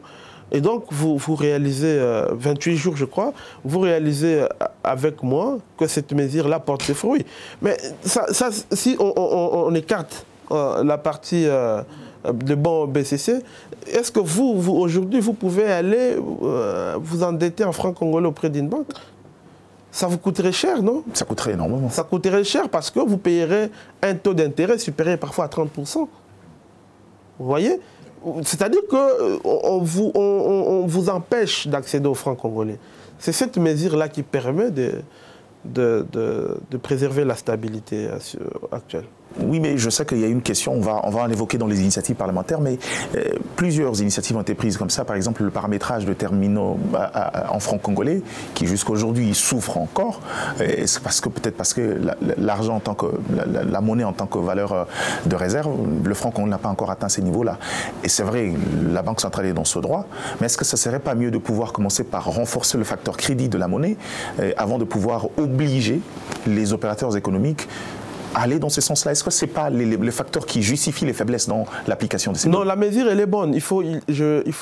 Et donc, vous réalisez, 28 jours je crois, vous réalisez avec moi que cette mesure-là porte ses fruits. Mais si on écarte la partie de bons BCC, est-ce que vous aujourd'hui, vous pouvez aller vous endetter en francs congolais auprès d'une banque? Ça vous coûterait cher, non? Ça coûterait énormément. Ça coûterait cher parce que vous payerez un taux d'intérêt supérieur parfois à 30%. Vous voyez? C'est-à-dire qu'on vous empêche d'accéder aux francs congolais. C'est cette mesure-là qui permet de préserver la stabilité actuelle. Oui, mais je sais qu'il y a une question, on va en évoquer dans les initiatives parlementaires, mais plusieurs initiatives ont été prises comme ça. Par exemple, le paramétrage de terminaux en francs congolais, qui jusqu'à aujourd'hui souffre encore. C'est peut-être parce que l'argent en tant que la monnaie en tant que valeur de réserve, le franc congolais n'a pas encore atteint ces niveaux-là. Et c'est vrai, la Banque centrale est dans ce droit, mais est-ce que ça ne serait pas mieux de pouvoir commencer par renforcer le facteur crédit de la monnaie avant de pouvoir obliger les opérateurs économiques aller dans ce sens-là? Est-ce que ce n'est pas les facteurs qui justifient les faiblesses dans l'application de ces Non, la mesure, elle est bonne. Il faut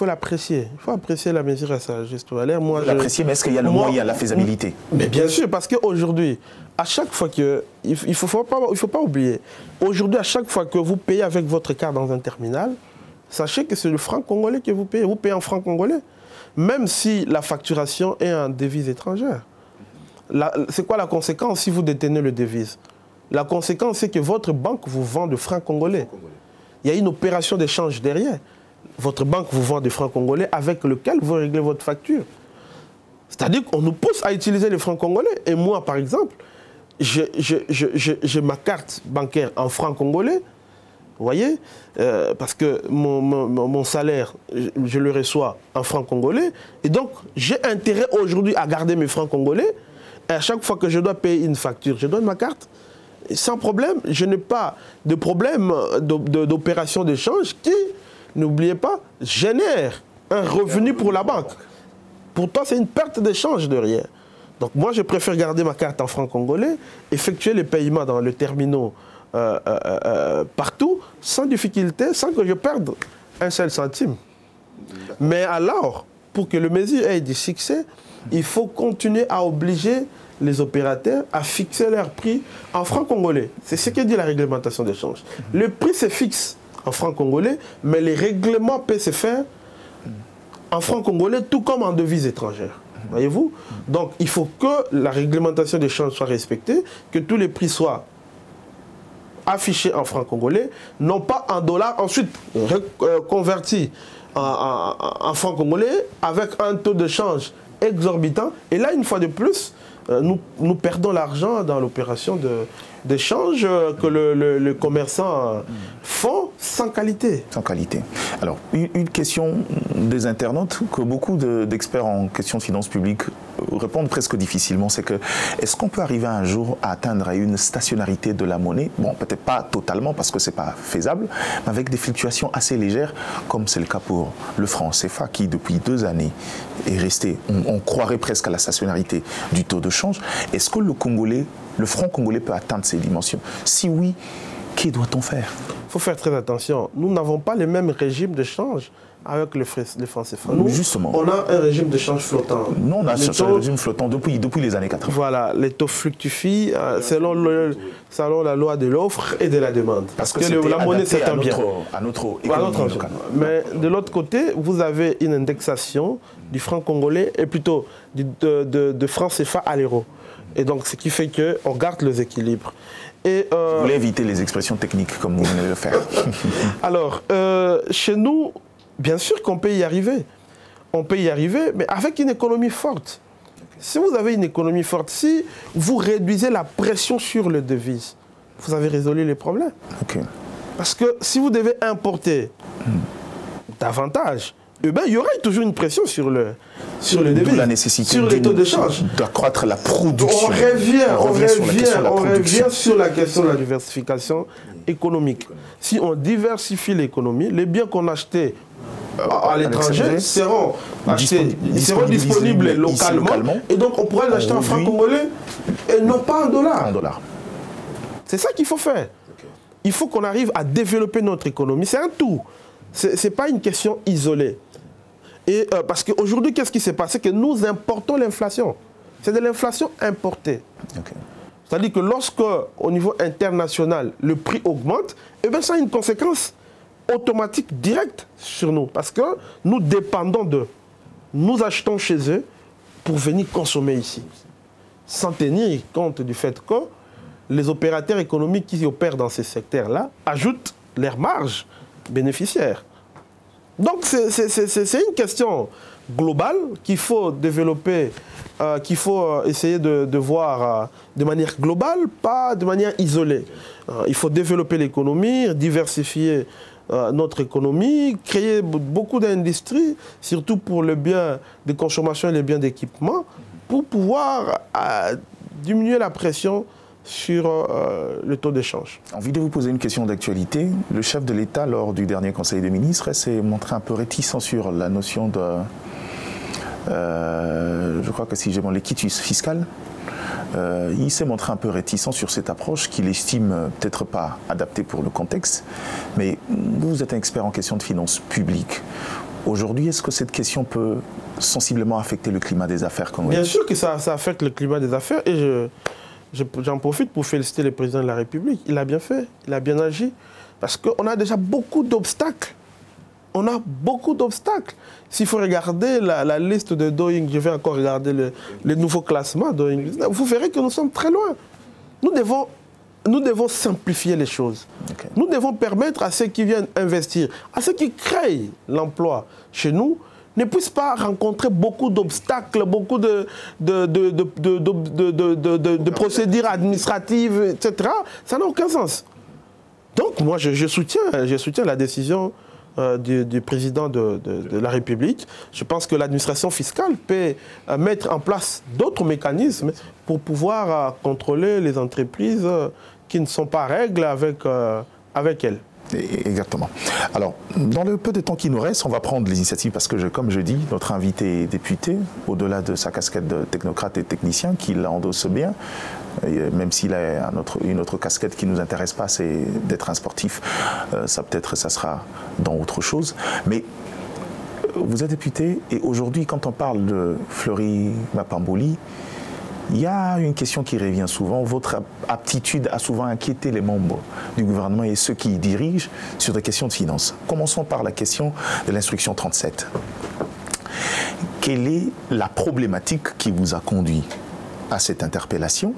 l'apprécier. Il faut apprécier la mesure à sa juste valeur. L'apprécier, mais est-ce qu'il y a le moyen, la faisabilité? Mais bien sûr, parce qu'aujourd'hui, à chaque fois que... Il ne faut pas oublier. Aujourd'hui, à chaque fois que vous payez avec votre carte dans un terminal, sachez que c'est le franc congolais que vous payez. Vous payez en franc congolais. Même si la facturation est en devise étrangère. C'est quoi la conséquence si vous détenez le devise? La conséquence, c'est que votre banque vous vend de francs congolais. Il y a une opération d'échange derrière. Votre banque vous vend des francs congolais avec lequel vous réglez votre facture. C'est-à-dire qu'on nous pousse à utiliser les francs congolais. Et moi, par exemple, j'ai ma carte bancaire en francs congolais. Vous voyez, parce que mon salaire, je le reçois en francs congolais. Et donc, j'ai intérêt aujourd'hui à garder mes francs congolais. Et à chaque fois que je dois payer une facture, je donne ma carte. Sans problème, je n'ai pas de problème d'opération d'échange qui, n'oubliez pas, génère un revenu pour la banque. Pourtant, c'est une perte d'échange de rien. Donc moi, je préfère garder ma carte en francs congolais, effectuer les paiements dans le terminal partout, sans difficulté, sans que je perde un seul centime. Mais alors, pour que le mesure ait du succès, il faut continuer à obliger les opérateurs à fixer leur prix en francs congolais. C'est ce que dit la réglementation d'échange. Le prix se fixe en francs congolais, mais les règlements peuvent se faire en francs congolais, tout comme en devises étrangères. Voyez-vous? Donc, il faut que la réglementation d'échange soit respectée, que tous les prix soient affichés en francs congolais, non pas en dollars, ensuite convertis en francs congolais avec un taux de change exorbitant. Et là, une fois de plus, nous perdons l'argent dans l'opération d'échange que le commerçant font sans qualité. Sans qualité. Alors, une question des internautes que beaucoup d'experts en questions de finances publiques répondent presque difficilement, c'est que est-ce qu'on peut arriver un jour à atteindre une stationnarité de la monnaie? Bon, peut-être pas totalement parce que c'est pas faisable, mais avec des fluctuations assez légères, comme c'est le cas pour le franc CFA qui, depuis 2 années, est resté, on croirait presque à la stationnarité du taux de change. Est-ce que le franc congolais peut atteindre ces dimensions? Si oui, que doit-on faire? Il faut faire très attention. Nous n'avons pas les mêmes régimes de change avec les francs CFA. Nous, justement, on a un régime de change flottant. Nous, on a ce régime flottant depuis les années 80. Voilà, les taux fructifient selon la loi de l'offre et de la demande. Parce que la monnaie, c'est un bien. À notre économie locale. Mais de l'autre côté, vous avez une indexation du franc congolais et plutôt de franc CFA à l'euro. Et donc, ce qui fait qu'on garde les équilibres. Et, vous voulez éviter les expressions techniques comme vous venez de le faire. Alors, chez nous, bien sûr qu'on peut y arriver. on peut y arriver, mais avec une économie forte. Si vous avez une économie forte, si vous réduisez la pression sur les devises, vous avez résolu les problèmes. Parce que si vous devez importer davantage, eh ben, il y aura toujours une pression sur les devises, la nécessité sur les taux de change. D'accroître la production. On revient sur la question de la diversification économique. Si on diversifie l'économie, les biens qu'on achetait à l'étranger seront disponibles localement, et donc on pourra les acheter en francs congolais et non pas en dollars. C'est ça qu'il faut faire. Il faut qu'on arrive à développer notre économie. C'est un tout. Ce n'est pas une question isolée. Et parce qu'aujourd'hui, qu'est-ce qui s'est passé? Que nous importons l'inflation. C'est de l'inflation importée. C'est-à-dire que lorsque, au niveau international, le prix augmente, eh bien, ça a une conséquence automatique directe sur nous. Parce que nous dépendons d'eux. Nous achetons chez eux pour venir consommer ici. Sans tenir compte du fait que les opérateurs économiques qui opèrent dans ces secteurs-là ajoutent leurs marges bénéficiaires. Donc c'est une question globale qu'il faut développer, qu'il faut essayer de voir de manière globale, pas de manière isolée. Il faut développer l'économie, diversifier notre économie, créer beaucoup d'industries, surtout pour le bien de consommation et les biens d'équipement, pour pouvoir diminuer la pression sur le taux d'échange. Envie de vous poser une question d'actualité. Le chef de l'État, lors du dernier Conseil des ministres, s'est montré un peu réticent sur la notion de, je crois que si j'ai bon, l'équitus fiscal. Il s'est montré un peu réticent sur cette approche qu'il estime peut-être pas adaptée pour le contexte. Mais vous êtes un expert en question de finances publiques. Aujourd'hui, est-ce que cette question peut sensiblement affecter le climat des affaires congolais? Bien sûr que ça affecte le climat des affaires et j'en profite pour féliciter le président de la République. Il a bien fait, il a bien agi. Parce qu'on a déjà beaucoup d'obstacles. On a beaucoup d'obstacles. S'il faut regarder la liste de Doing, je vais encore regarder les nouveaux classements Doing, vous verrez que nous sommes très loin. Nous devons simplifier les choses. Nous devons permettre à ceux qui viennent investir, à ceux qui créent l'emploi chez nous, ne puissent pas rencontrer beaucoup d'obstacles, beaucoup de procédures administratives, etc. Ça n'a aucun sens. Donc moi, je soutiens la décision du président de la République. Je pense que l'administration fiscale peut mettre en place d'autres mécanismes pour pouvoir contrôler les entreprises qui ne sont pas règles avec elles. Exactement. Alors, dans le peu de temps qui nous reste, on va prendre l'initiative parce que, comme je dis, notre invité est député, au-delà de sa casquette de technocrate et technicien, qu'il endosse bien, même s'il a une autre casquette qui ne nous intéresse pas, c'est d'être un sportif. Ça, peut-être, ça sera dans autre chose. Mais vous êtes député et aujourd'hui, quand on parle de Fleury Mapamboli, il y a une question qui revient souvent. Votre aptitude a souvent inquiété les membres du gouvernement et ceux qui y dirigent sur des questions de finances. Commençons par la question de l'instruction 37. Quelle est la problématique qui vous a conduit à cette interpellation?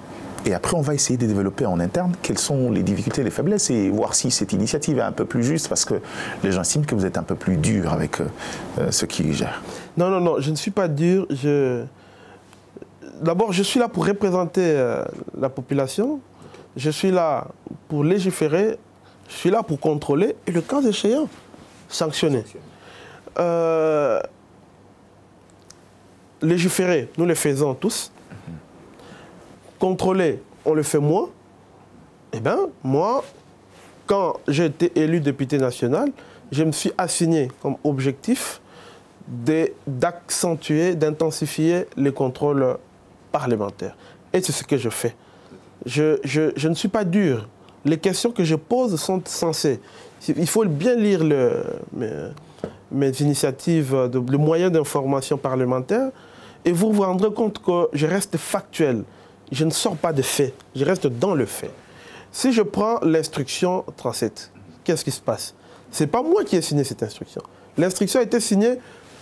Et après, on va essayer de développer en interne quelles sont les difficultés, les faiblesses et voir si cette initiative est un peu plus juste parce que les gens estiment que vous êtes un peu plus dur avec ceux qui gèrent. Non, je ne suis pas dur. D'abord, je suis là pour représenter la population, je suis là pour légiférer, je suis là pour contrôler et le cas échéant, sanctionner. Légiférer, nous le faisons tous. Contrôler, on le fait moins. Eh bien, moi, quand j'ai été élu député national, je me suis assigné comme objectif d'accentuer, d'intensifier les contrôles parlementaire. Et c'est ce que je fais. Je ne suis pas dur. Les questions que je pose sont sensées. Il faut bien lire mes initiatives, le moyen d'information parlementaire, et vous vous rendrez compte que je reste factuel. Je ne sors pas de faits. Je reste dans le fait. Si je prends l'instruction 37, qu'est-ce qui se passe? Ce n'est pas moi qui ai signé cette instruction. L'instruction a été signée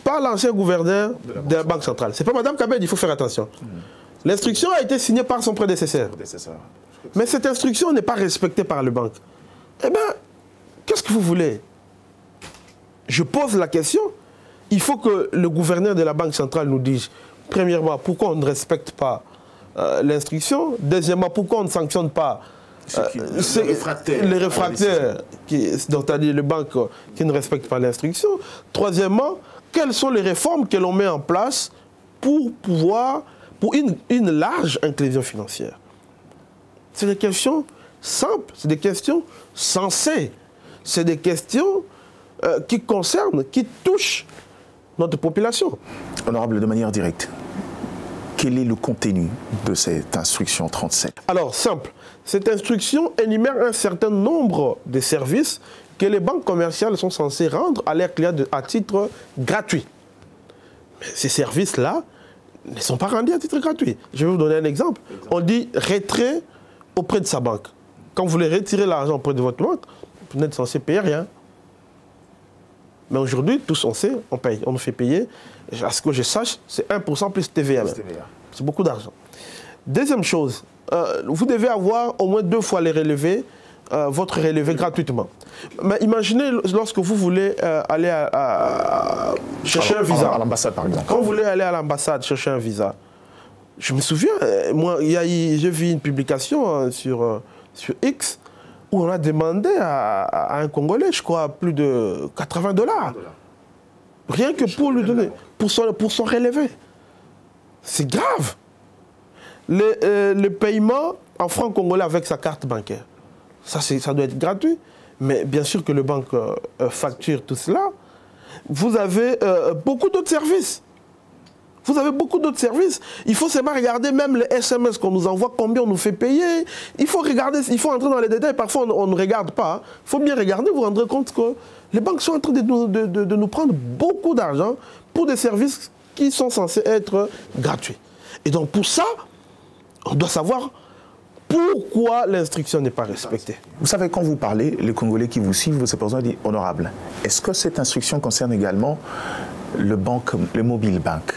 par l'ancien gouverneur de la Banque centrale. Ce n'est pas Mme Kabed, il faut faire attention. L'instruction a été signée par son prédécesseur. Mais cette instruction n'est pas respectée par le banque. Eh bien, qu'est-ce que vous voulez? Je pose la question. il faut que le gouverneur de la Banque centrale nous dise, premièrement, pourquoi on ne respecte pas l'instruction. Deuxièmement, pourquoi on ne sanctionne pas les réfractaires, dont a dit les banques qui ne respectent pas l'instruction. Troisièmement, quelles sont les réformes que l'on met en place pour une large inclusion financière. C'est des questions simples, c'est des questions sensées, c'est des questions qui concernent, qui touchent notre population. Honorable, de manière directe, quel est le contenu de cette instruction 37? Alors, simple. Cette instruction énumère un certain nombre de services que les banques commerciales sont censées rendre à leurs clients à titre gratuit. Mais ces services-là ne sont pas rendus à titre gratuit. Je vais vous donner un exemple. On dit retrait auprès de sa banque. Quand vous voulez retirer l'argent auprès de votre banque, vous n'êtes censé payer rien. Mais aujourd'hui, tous on sait, on paye. On nous fait payer. À ce que je sache, c'est 1% plus TVA. C'est beaucoup d'argent. Deuxième chose, vous devez avoir au moins 2 fois les relevés, votre relevé gratuitement. Mais imaginez lorsque vous voulez aller chercher un visa. À l'ambassade, par exemple. Quand vous voulez aller à l'ambassade chercher un visa, je me souviens, moi, j'ai vu une publication sur X où on a demandé à un Congolais, je crois, plus de 80 $. Rien que pour lui donner, pour son relevé. C'est grave. Le paiement en francs congolais avec sa carte bancaire, ça doit être gratuit. Mais bien sûr que le banque facture tout cela. Vous avez beaucoup d'autres services. Vous avez beaucoup d'autres services. Il faut seulement regarder même les SMS qu'on nous envoie, combien on nous fait payer. Il faut regarder, il faut entrer dans les détails. Parfois, on ne regarde pas. Il faut bien regarder, vous vous rendrez compte que les banques sont en train de nous prendre beaucoup d'argent pour des services qui sont censés être gratuits. Et donc, pour ça, on doit savoir pourquoi l'instruction n'est pas respectée. Vous savez, quand vous parlez, les Congolais qui vous suivent, vous se disent honorable. Est-ce que cette instruction concerne également les mobile banks?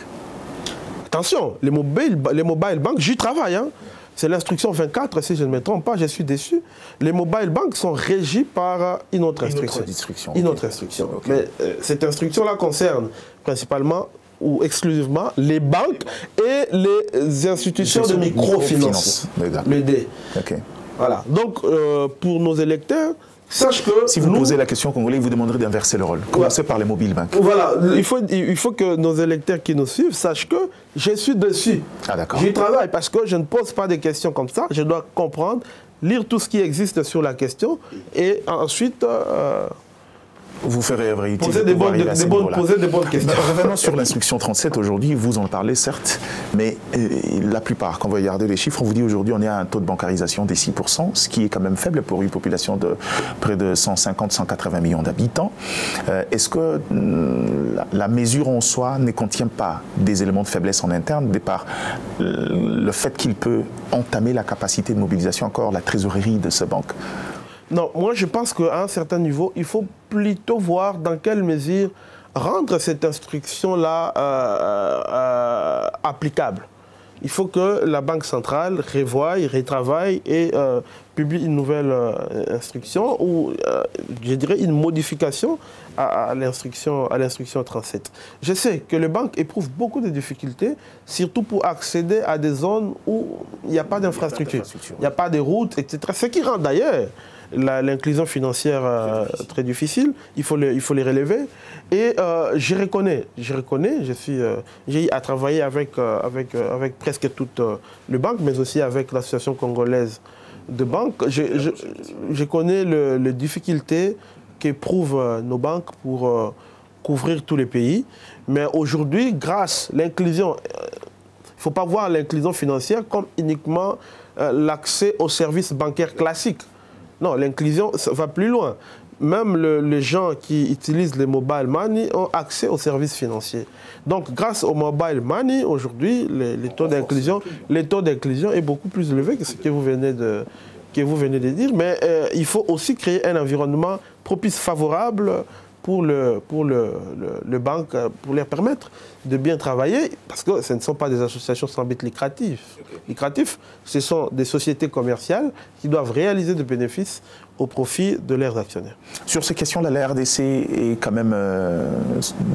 Attention, les mobile banks, j'y travaille. Hein. C'est l'instruction 24, si je ne me trompe pas, je suis déçu. Les mobile banks sont régis par une autre instruction. Une autre instruction. Okay. Mais cette instruction-là concerne principalement ou exclusivement les banques et les institutions de microfinance. Le D. Okay. Voilà. Donc, pour nos électeurs, sache que... Si vous posez la question au Congolais, vous demanderez d'inverser le rôle. Commencez par les mobile banks. Voilà. Il faut que nos électeurs qui nous suivent sachent que je suis dessus. Ah, d'accord. J'y travaille parce que je ne pose pas des questions comme ça. Je dois comprendre, lire tout ce qui existe sur la question et ensuite... vous ferez poser des bonnes questions. Revenons sur l'instruction 37 aujourd'hui, vous en parlez certes, mais la plupart, quand vous regardez les chiffres, on vous dit aujourd'hui on est à un taux de bancarisation des 6%, ce qui est quand même faible pour une population de près de 150-180 millions d'habitants. Est-ce que la mesure en soi ne contient pas des éléments de faiblesse en interne, de par le fait qu'il peut entamer la capacité de mobilisation, encore la trésorerie de ce banque? Non, moi je pense qu'à un certain niveau, il faut plutôt voir dans quelle mesure rendre cette instruction-là applicable. Il faut que la Banque centrale revoie, retravaille et publie une nouvelle instruction ou, je dirais, une modification à l'instruction 37. Je sais que les banques éprouvent beaucoup de difficultés, surtout pour accéder à des zones où il n'y a pas d'infrastructure, il n'y a pas de routes, etc. Ce qui rend d'ailleurs l'inclusion financière très difficile, il faut les relever. Et je reconnais, j'ai à travailler avec presque toutes les banques, mais aussi avec l'Association congolaise de banques. Je connais les difficultés qu'éprouvent nos banques pour couvrir tous les pays. Mais aujourd'hui, grâce à l'inclusion, il ne faut pas voir l'inclusion financière comme uniquement l'accès aux services bancaires classiques. Non, l'inclusion va plus loin. Même les gens qui utilisent les mobile money ont accès aux services financiers. Donc, grâce au mobile money, aujourd'hui, les taux d'inclusion est beaucoup plus élevé que ce que vous venez de dire. Mais il faut aussi créer un environnement propice, favorable pour les banques, pour leur permettre de bien travailler, parce que ce ne sont pas des associations sans but lucratif. Ce sont des sociétés commerciales qui doivent réaliser des bénéfices au profit de leurs actionnaires. Sur ces questions-là, la RDC est quand même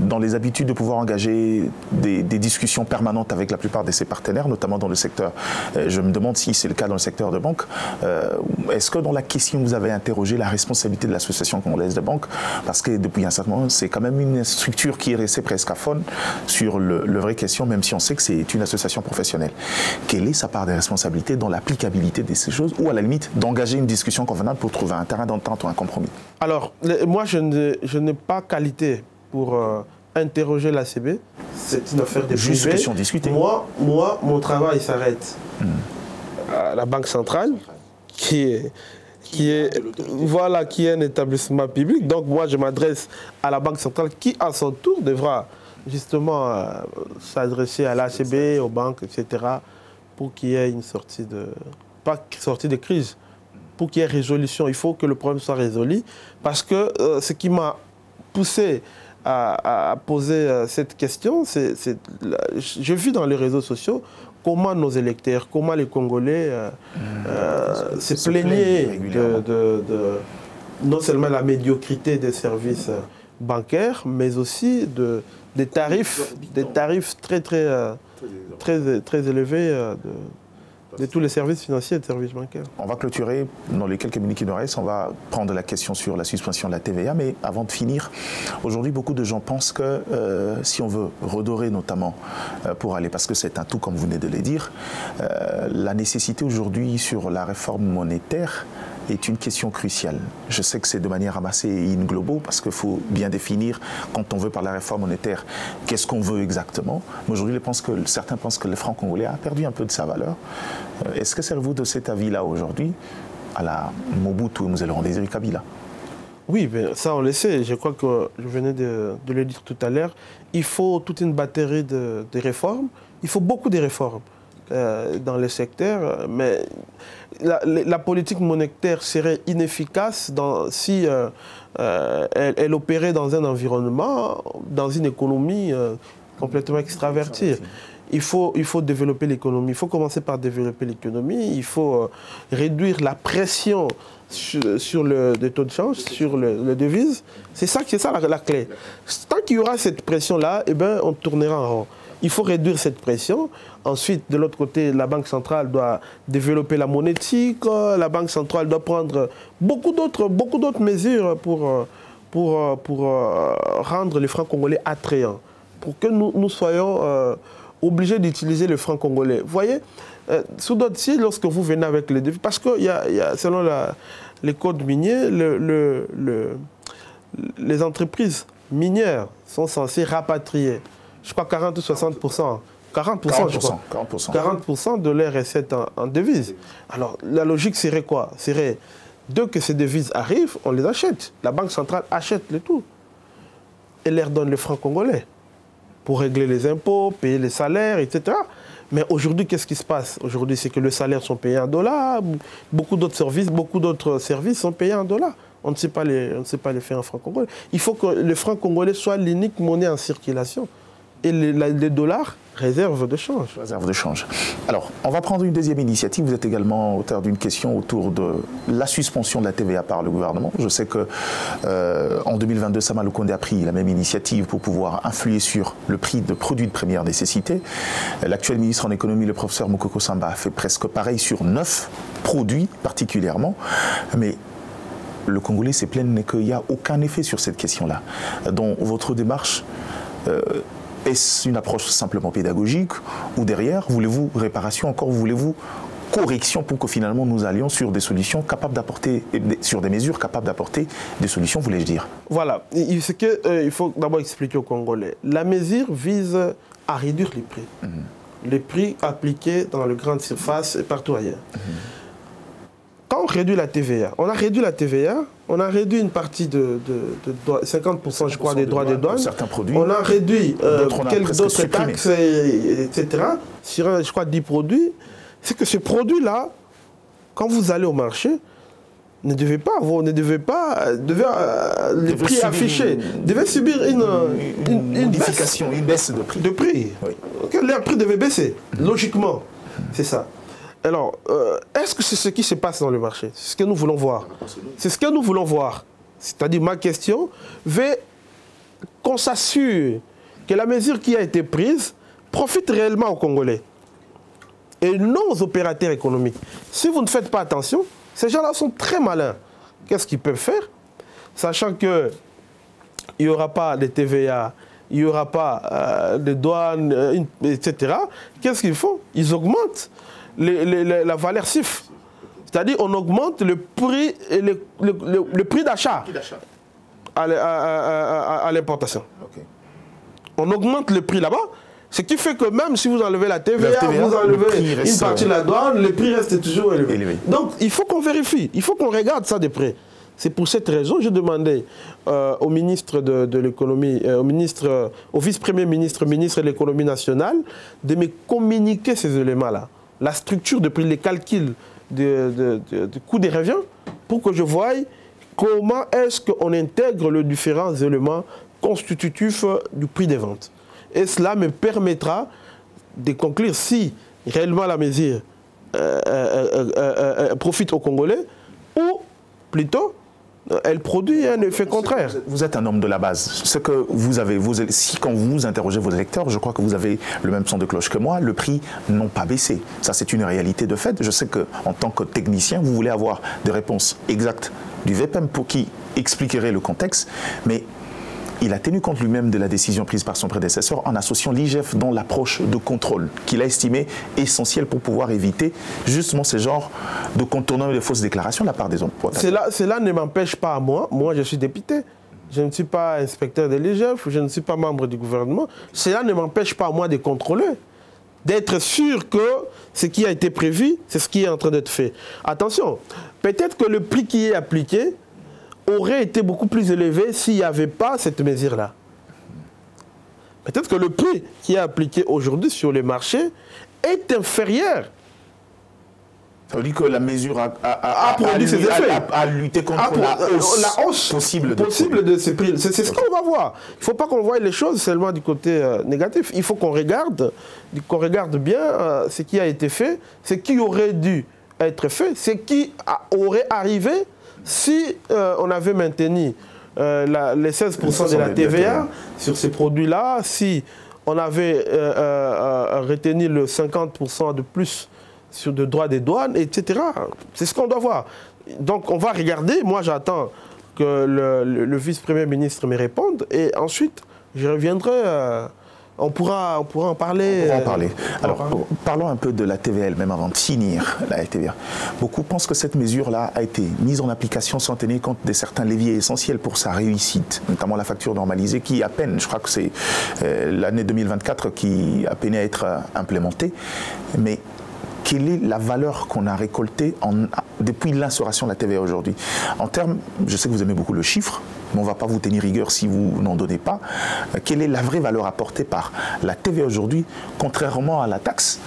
dans les habitudes de pouvoir engager des discussions permanentes avec la plupart de ses partenaires, notamment dans le secteur. Je me demande si c'est le cas dans le secteur de banque. Est-ce que dans la question, vous avez interrogé la responsabilité de l'Association congolaise de banque? Parce que depuis un certain moment, c'est quand même une structure qui est restée presque aphone sur le vraie question, même si on sait que c'est une association professionnelle. Quelle est sa part de responsabilité dans l'applicabilité de ces choses, ou à la limite d'engager une discussion convenable pour trouver un terrain d'entente ou un compromis? Alors, moi, je n'ai pas qualité pour interroger l'ACB. C'est une affaire de juste privé. question discutée. Moi, mon travail s'arrête à la Banque centrale, qui est un établissement public. Donc, moi, je m'adresse à la Banque centrale qui, à son tour, devra justement s'adresser à l'ACB, aux banques, etc., pour qu'il y ait une sortie de... pas sortie de crise, pour qu'il y ait résolution. Il faut que le problème soit résolu, parce que ce qui m'a poussé à poser cette question, je vis dans les réseaux sociaux comment nos électeurs, comment les Congolais se plaignaient non seulement la médiocrité des services bancaires, mais aussi des tarifs très élevés de tous les services financiers et de services bancaires. On va clôturer dans les quelques minutes qui nous restent. On va prendre la question sur la suspension de la TVA. Mais avant de finir, aujourd'hui, beaucoup de gens pensent que si on veut redorer notamment pour aller, parce que c'est un tout comme vous venez de le dire, la nécessité aujourd'hui sur la réforme monétaire est une question cruciale. Je sais que c'est de manière amassée et in globo, parce qu'il faut bien définir, quand on veut par la réforme monétaire, qu'est-ce qu'on veut exactement. Mais aujourd'hui, certains pensent que le franc congolais a perdu un peu de sa valeur. Est-ce que c'est vous de cet avis-là aujourd'hui, à la Mobutu et nous allons désirer Kabila? Oui, mais ça on le sait. Je crois que je venais de le dire tout à l'heure. Il faut toute une batterie de réformes. Il faut beaucoup de réformes dans les secteurs, mais la politique monétaire serait inefficace si elle opérait dans un environnement, dans une économie complètement extravertie. Il faut développer l'économie. Il faut commencer par développer l'économie. Il faut réduire la pression sur le taux de change, sur le devise. C'est ça la clé. Tant qu'il y aura cette pression-là, eh ben, on tournera en rond. Il faut réduire cette pression. Ensuite, de l'autre côté, la Banque centrale doit développer la monétique. La Banque centrale doit prendre beaucoup d'autres mesures pour rendre les francs congolais attrayants. Pour que nous soyons obligés d'utiliser le franc congolais. Vous voyez, sous d'autres signes, lorsque vous venez avec les devises, parce que selon les codes miniers, les entreprises minières sont censées rapatrier, je crois, 40 ou 60%. 40%, je crois. 40% de leurs recettes en devises. Alors, la logique serait quoi? Serait, dès que ces devises arrivent, on les achète. La Banque centrale achète le tout. Et leur donne le franc congolais pour régler les impôts, payer les salaires, etc. Mais aujourd'hui, qu'est-ce qui se passe? Aujourd'hui, c'est que les salaires sont payés en dollars, beaucoup d'autres services sont payés en dollars. On ne sait pas les faire en franc congolais. Il faut que le franc congolais soit l'unique monnaie en circulation. Et les dollars, réserve de change. Réserve de change. Alors, on va prendre une deuxième initiative. Vous êtes également auteur d'une question autour de la suspension de la TVA par le gouvernement. Je sais que en 2022, Sama Lukonde a pris la même initiative pour pouvoir influer sur le prix de produits de première nécessité. L'actuel ministre en économie, le professeur Mukoko Samba, a fait presque pareil sur 9 produits particulièrement. Mais le Congolais s'est plaint qu'il n'y a aucun effet sur cette question-là. Dans votre démarche, est-ce une approche simplement pédagogique ou derrière, voulez-vous réparation, encore voulez-vous correction pour que finalement nous allions sur des solutions capables d'apporter, sur des mesures capables d'apporter des solutions, voulais-je dire? Voilà, il faut d'abord expliquer aux Congolais. La mesure vise à réduire les prix. Les prix appliqués dans les grandes surfaces et partout ailleurs. Quand on réduit la TVA, on a réduit une partie de 50%, je crois, des droits de douane. Certains produits. On a réduit quelques autres taxes, etc. Sur, je crois, 10 produits. C'est que ces produits-là, quand vous allez au marché, ne devaient pas, les prix affichés, devaient subir une modification, une baisse de prix. Oui. Okay, leur prix devait baisser, logiquement. C'est ça. Alors, est-ce que c'est ce qui se passe dans le marché? C'est ce que nous voulons voir. C'est ce que nous voulons voir. C'est-à-dire, ma question veut qu'on s'assure que la mesure qui a été prise profite réellement aux Congolais et non aux opérateurs économiques. Si vous ne faites pas attention, ces gens-là sont très malins. Qu'est-ce qu'ils peuvent faire? Sachant qu'il n'y aura pas de TVA, il n'y aura pas de douane, etc. Qu'est-ce qu'ils font? Ils augmentent la valeur CIF. C'est-à-dire on augmente le prix, le prix d'achat à l'importation. Okay. On augmente le prix là-bas, ce qui fait que même si vous enlevez la TVA, vous enlevez une partie de la douane, le prix reste toujours élevé. Donc il faut qu'on vérifie, il faut qu'on regarde ça de près. C'est pour cette raison que je demandais au ministre de l'économie, au vice-premier ministre, ministre de l'économie nationale, de me communiquer ces éléments-là. La structure de prix, les calculs du coût des revenus, pour que je voie comment est-ce qu'on intègre les différents éléments constitutifs du prix des ventes. Et cela me permettra de conclure si réellement la mesure profite aux Congolais ou plutôt elle produit un effet contraire. Vous êtes un homme de la base. Ce que vous avez, si quand vous interrogez vos électeurs, je crois que vous avez le même son de cloche que moi, le prix n'ont pas baissé. Ça, c'est une réalité de fait. Je sais qu'en tant que technicien, vous voulez avoir des réponses exactes du VPEM pour qui expliquerait le contexte, mais il a tenu compte lui-même de la décision prise par son prédécesseur en associant l'IGF dans l'approche de contrôle qu'il a estimé essentielle pour pouvoir éviter justement ce genre de contournement et de fausses déclarations de la part des hommes. Cela ne m'empêche pas à moi. Moi, je suis député. Je ne suis pas inspecteur de l'IGF, je ne suis pas membre du gouvernement. Cela ne m'empêche pas à moi de contrôler, d'être sûr que ce qui a été prévu, c'est ce qui est en train d'être fait. Attention, peut-être que le prix qui est appliqué aurait été beaucoup plus élevé s'il n'y avait pas cette mesure-là. Peut-être que le prix qui est appliqué aujourd'hui sur les marchés est inférieur. Ça veut dire que la mesure a produit ses effets. A lutté contre la hausse possible de ces prix. C'est ce qu'on va voir. Il ne faut pas qu'on voie les choses seulement du côté négatif. Il faut qu'on regarde bien ce qui a été fait, ce qui aurait dû être fait, ce qui aurait arrivé si on avait maintenu les 16% de la TVA sur ces produits-là, si on avait retenu le 50% de plus sur le droit des douanes, etc. C'est ce qu'on doit voir. Donc on va regarder, moi j'attends que le vice-premier ministre me réponde et ensuite je reviendrai... On pourra en parler. On pourra en parler. Alors, parlons un peu de la TVA même avant de finir la TVA. Beaucoup pensent que cette mesure-là a été mise en application sans tenir compte de certains leviers essentiels pour sa réussite, notamment la facture normalisée qui à peine, je crois que c'est l'année 2024 qui a peiné à être implémentée. Mais quelle est la valeur qu'on a récoltée depuis l'instauration de la TVA aujourd'hui? En termes, je sais que vous aimez beaucoup le chiffre, mais on ne va pas vous tenir rigueur si vous n'en donnez pas. Quelle est la vraie valeur apportée par la TVA aujourd'hui, contrairement à la taxe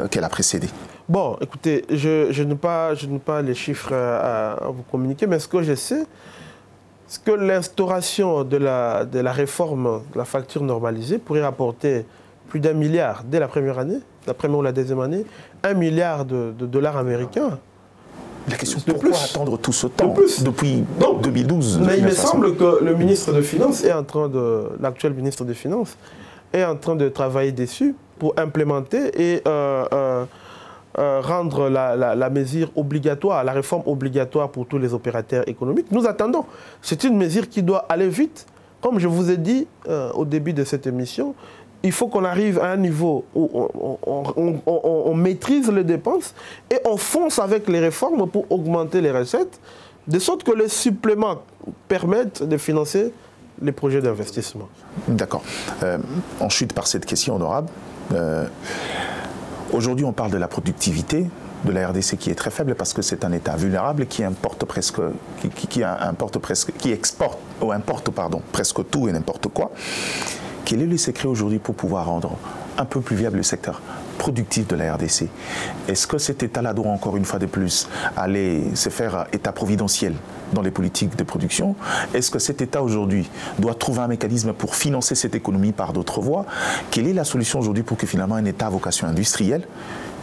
qu'elle a précédée? Bon, écoutez, je n'ai pas les chiffres à vous communiquer, mais ce que je sais, c'est que l'instauration de la réforme de la facture normalisée pourrait rapporter plus d'1 milliard dès la première année, la première ou la deuxième année, 1 milliard de dollars américains. La question, pourquoi attendre tout ce temps depuis 2012? Mais il me semble que le ministre de Finances l'actuel ministre des Finances est en train de travailler dessus pour implémenter et rendre la mesure obligatoire, la réforme obligatoire pour tous les opérateurs économiques. Nous attendons. C'est une mesure qui doit aller vite. Comme je vous ai dit au début de cette émission, il faut qu'on arrive à un niveau où on maîtrise les dépenses et on fonce avec les réformes pour augmenter les recettes, de sorte que les suppléments permettent de financer les projets d'investissement. D'accord. On chute par cette question honorable. Aujourd'hui, on parle de la productivité de la RDC qui est très faible parce que c'est un État vulnérable qui importe presque, qui exporte ou importe presque tout et n'importe quoi. Quel est le secret aujourd'hui pour pouvoir rendre un peu plus viable le secteur productif de la RDC? Est-ce que cet État-là doit encore une fois de plus aller se faire État providentiel dans les politiques de production? Est-ce que cet État aujourd'hui doit trouver un mécanisme pour financer cette économie par d'autres voies? Quelle est la solution aujourd'hui pour que finalement un État à vocation industrielle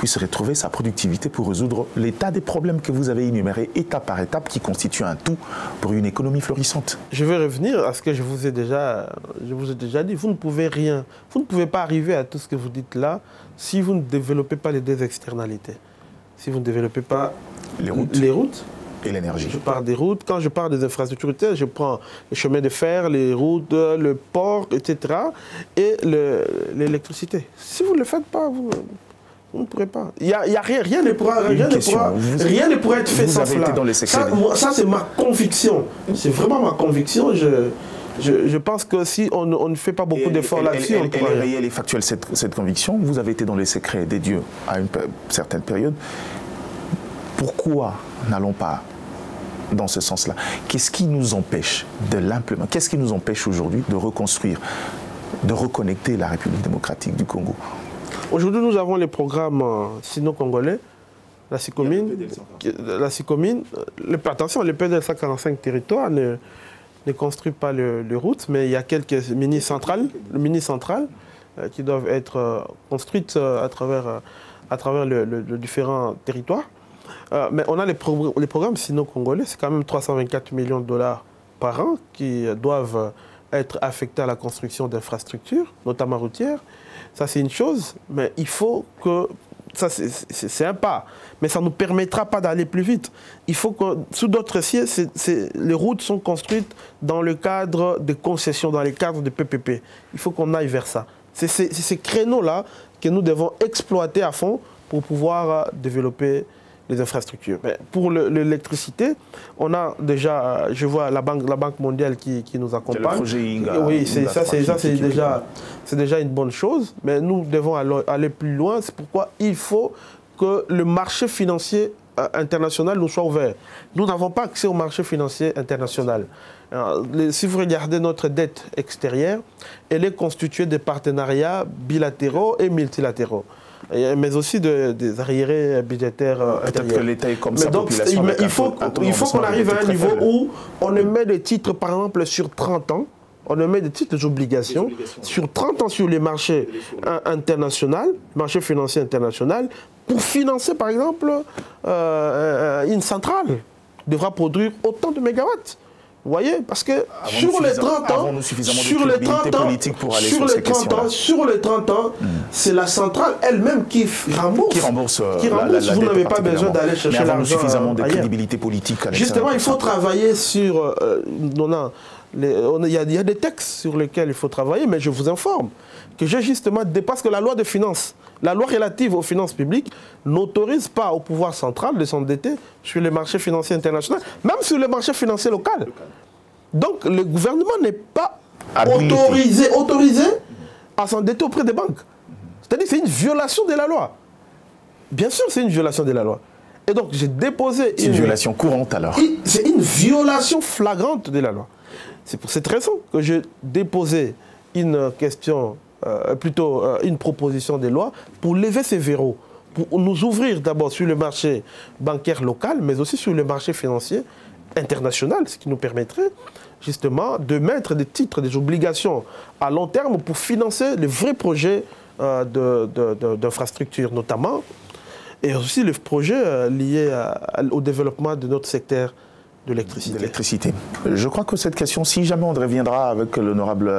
puisse retrouver sa productivité pour résoudre l'état des problèmes que vous avez énumérés étape par étape qui constituent un tout pour une économie florissante. Je vais revenir à ce que je vous ai déjà dit. Vous ne pouvez rien, vous ne pouvez pas arriver à tout ce que vous dites là si vous ne développez pas les deux externalités. Si vous ne développez pas les routes et l'énergie. Je parle des routes. Quand je parle des infrastructures, je prends les chemins de fer, les routes, le port, etc. et l'électricité. Si vous ne le faites pas, vous ne pourrez pas. Il y a rien ne pourra être fait sans cela. Ça, c'est ma conviction. C'est vraiment ma conviction. Je pense que si on ne fait pas beaucoup d'efforts là-dessus, on pourra... Elle est réelle et factuelle, cette conviction. Vous avez été dans les secrets des dieux à une certaine période. Pourquoi n'allons pas dans ce sens-là? Qu'est-ce qui nous empêche de l'implémenter? Qu'est-ce qui nous empêche aujourd'hui de reconstruire, de reconnecter la République démocratique du Congo? Aujourd'hui, nous avons les programmes sino-congolais, la SICOMINE. Attention, le PDL 145 territoires ne construit pas les routes, mais il y a quelques mini-centrales qui doivent être construites à travers les différents territoires. Mais on a les programmes sino-congolais, c'est quand même 324 millions de dollars par an qui doivent être affectés à la construction d'infrastructures, notamment routières. Ça, c'est une chose, mais il faut que... Ça, c'est un pas, mais ça ne nous permettra pas d'aller plus vite. Il faut que, sous d'autres cieux, les routes sont construites dans le cadre de concessions, dans le cadre de PPP. Il faut qu'on aille vers ça. C'est ces créneaux-là que nous devons exploiter à fond pour pouvoir développer les infrastructures. Mais pour l'électricité, on a déjà, je vois la Banque mondiale qui nous accompagne. Le projet Inga. Oui, c'est déjà une bonne chose, mais nous devons aller plus loin. C'est pourquoi il faut que le marché financier international nous soit ouvert. Nous n'avons pas accès au marché financier international. Si vous regardez notre dette extérieure, elle est constituée de partenariats bilatéraux et multilatéraux, mais aussi des arriérés budgétaires peut-être que l'État est comme ça, population. Il faut qu'on arrive à un niveau où on émet des titres, par exemple, sur 30 ans, on émet des titres, des obligations, sur 30 ans sur les marchés internationaux, marché financier international, pour financer, par exemple, une centrale devra produire autant de mégawatts. Vous voyez, parce que sur les 30 ans, c'est la centrale elle-même qui rembourse. Vous n'avez pas besoin d'aller chercher l'argent suffisamment de crédibilité politique. Justement, il faut travailler sur... il y a des textes sur lesquels il faut travailler, mais je vous informe que j'ai justement... Parce que la loi de finances, la loi relative aux finances publiques n'autorise pas au pouvoir central de s'endetter sur les marchés financiers internationaux, même sur les marchés financiers locaux. Donc le gouvernement n'est pas autorisé à s'endetter auprès des banques. C'est-à-dire que c'est une violation de la loi. Bien sûr, c'est une violation de la loi. Et donc j'ai déposé... C'est une violation courante alors. C'est une violation flagrante de la loi. C'est pour cette raison que j'ai déposé une question... une proposition de loi pour lever ces verrous, pour nous ouvrir d'abord sur le marché bancaire local, mais aussi sur le marché financier international, ce qui nous permettrait justement de mettre des titres, des obligations à long terme pour financer les vrais projets d'infrastructures notamment, et aussi les projets liés au développement de notre secteur de l'électricité. Je crois que cette question, si jamais on reviendra avec l'honorable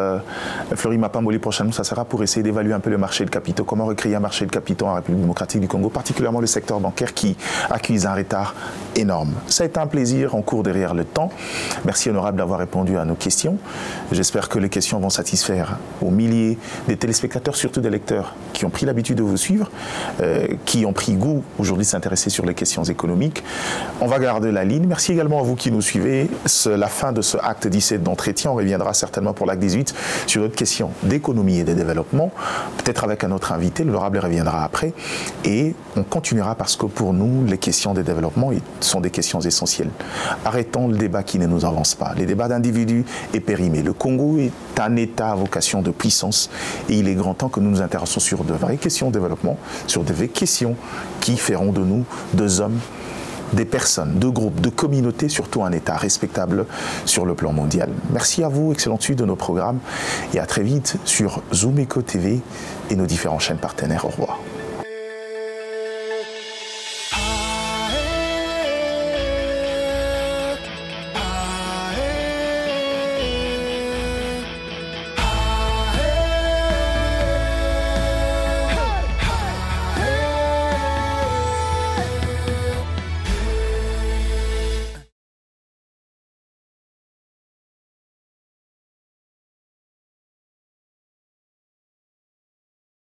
Fleury Mapamboli prochainement, ça sera pour essayer d'évaluer un peu le marché de capitaux, comment recréer un marché de capitaux en République démocratique du Congo, particulièrement le secteur bancaire qui accuse un retard énorme. Ça a été un plaisir en cours derrière le temps. Merci honorable d'avoir répondu à nos questions. J'espère que les questions vont satisfaire aux milliers de téléspectateurs, surtout des lecteurs qui ont pris l'habitude de vous suivre, qui ont pris goût aujourd'hui de s'intéresser sur les questions économiques. On va garder la ligne. Merci également à vous qui nous suivez. La fin de ce acte 17 d'entretien, on reviendra certainement pour l'acte 18 sur d'autres questions d'économie et de développement, peut-être avec un autre invité, l'honorable reviendra après, et on continuera parce que pour nous, les questions de développement sont des questions essentielles. Arrêtons le débat qui ne nous avance pas. Les débats d'individus est périmé. Le Congo est un État à vocation de puissance et il est grand temps que nous nous intéressions sur de vraies questions de développement, sur de vraies questions qui feront de nous deux hommes, des personnes, de groupes, de communautés, surtout un État respectable sur le plan mondial. Merci à vous, excellente suite de nos programmes et à très vite sur Zoom Eco TV et nos différentes chaînes partenaires. Au revoir.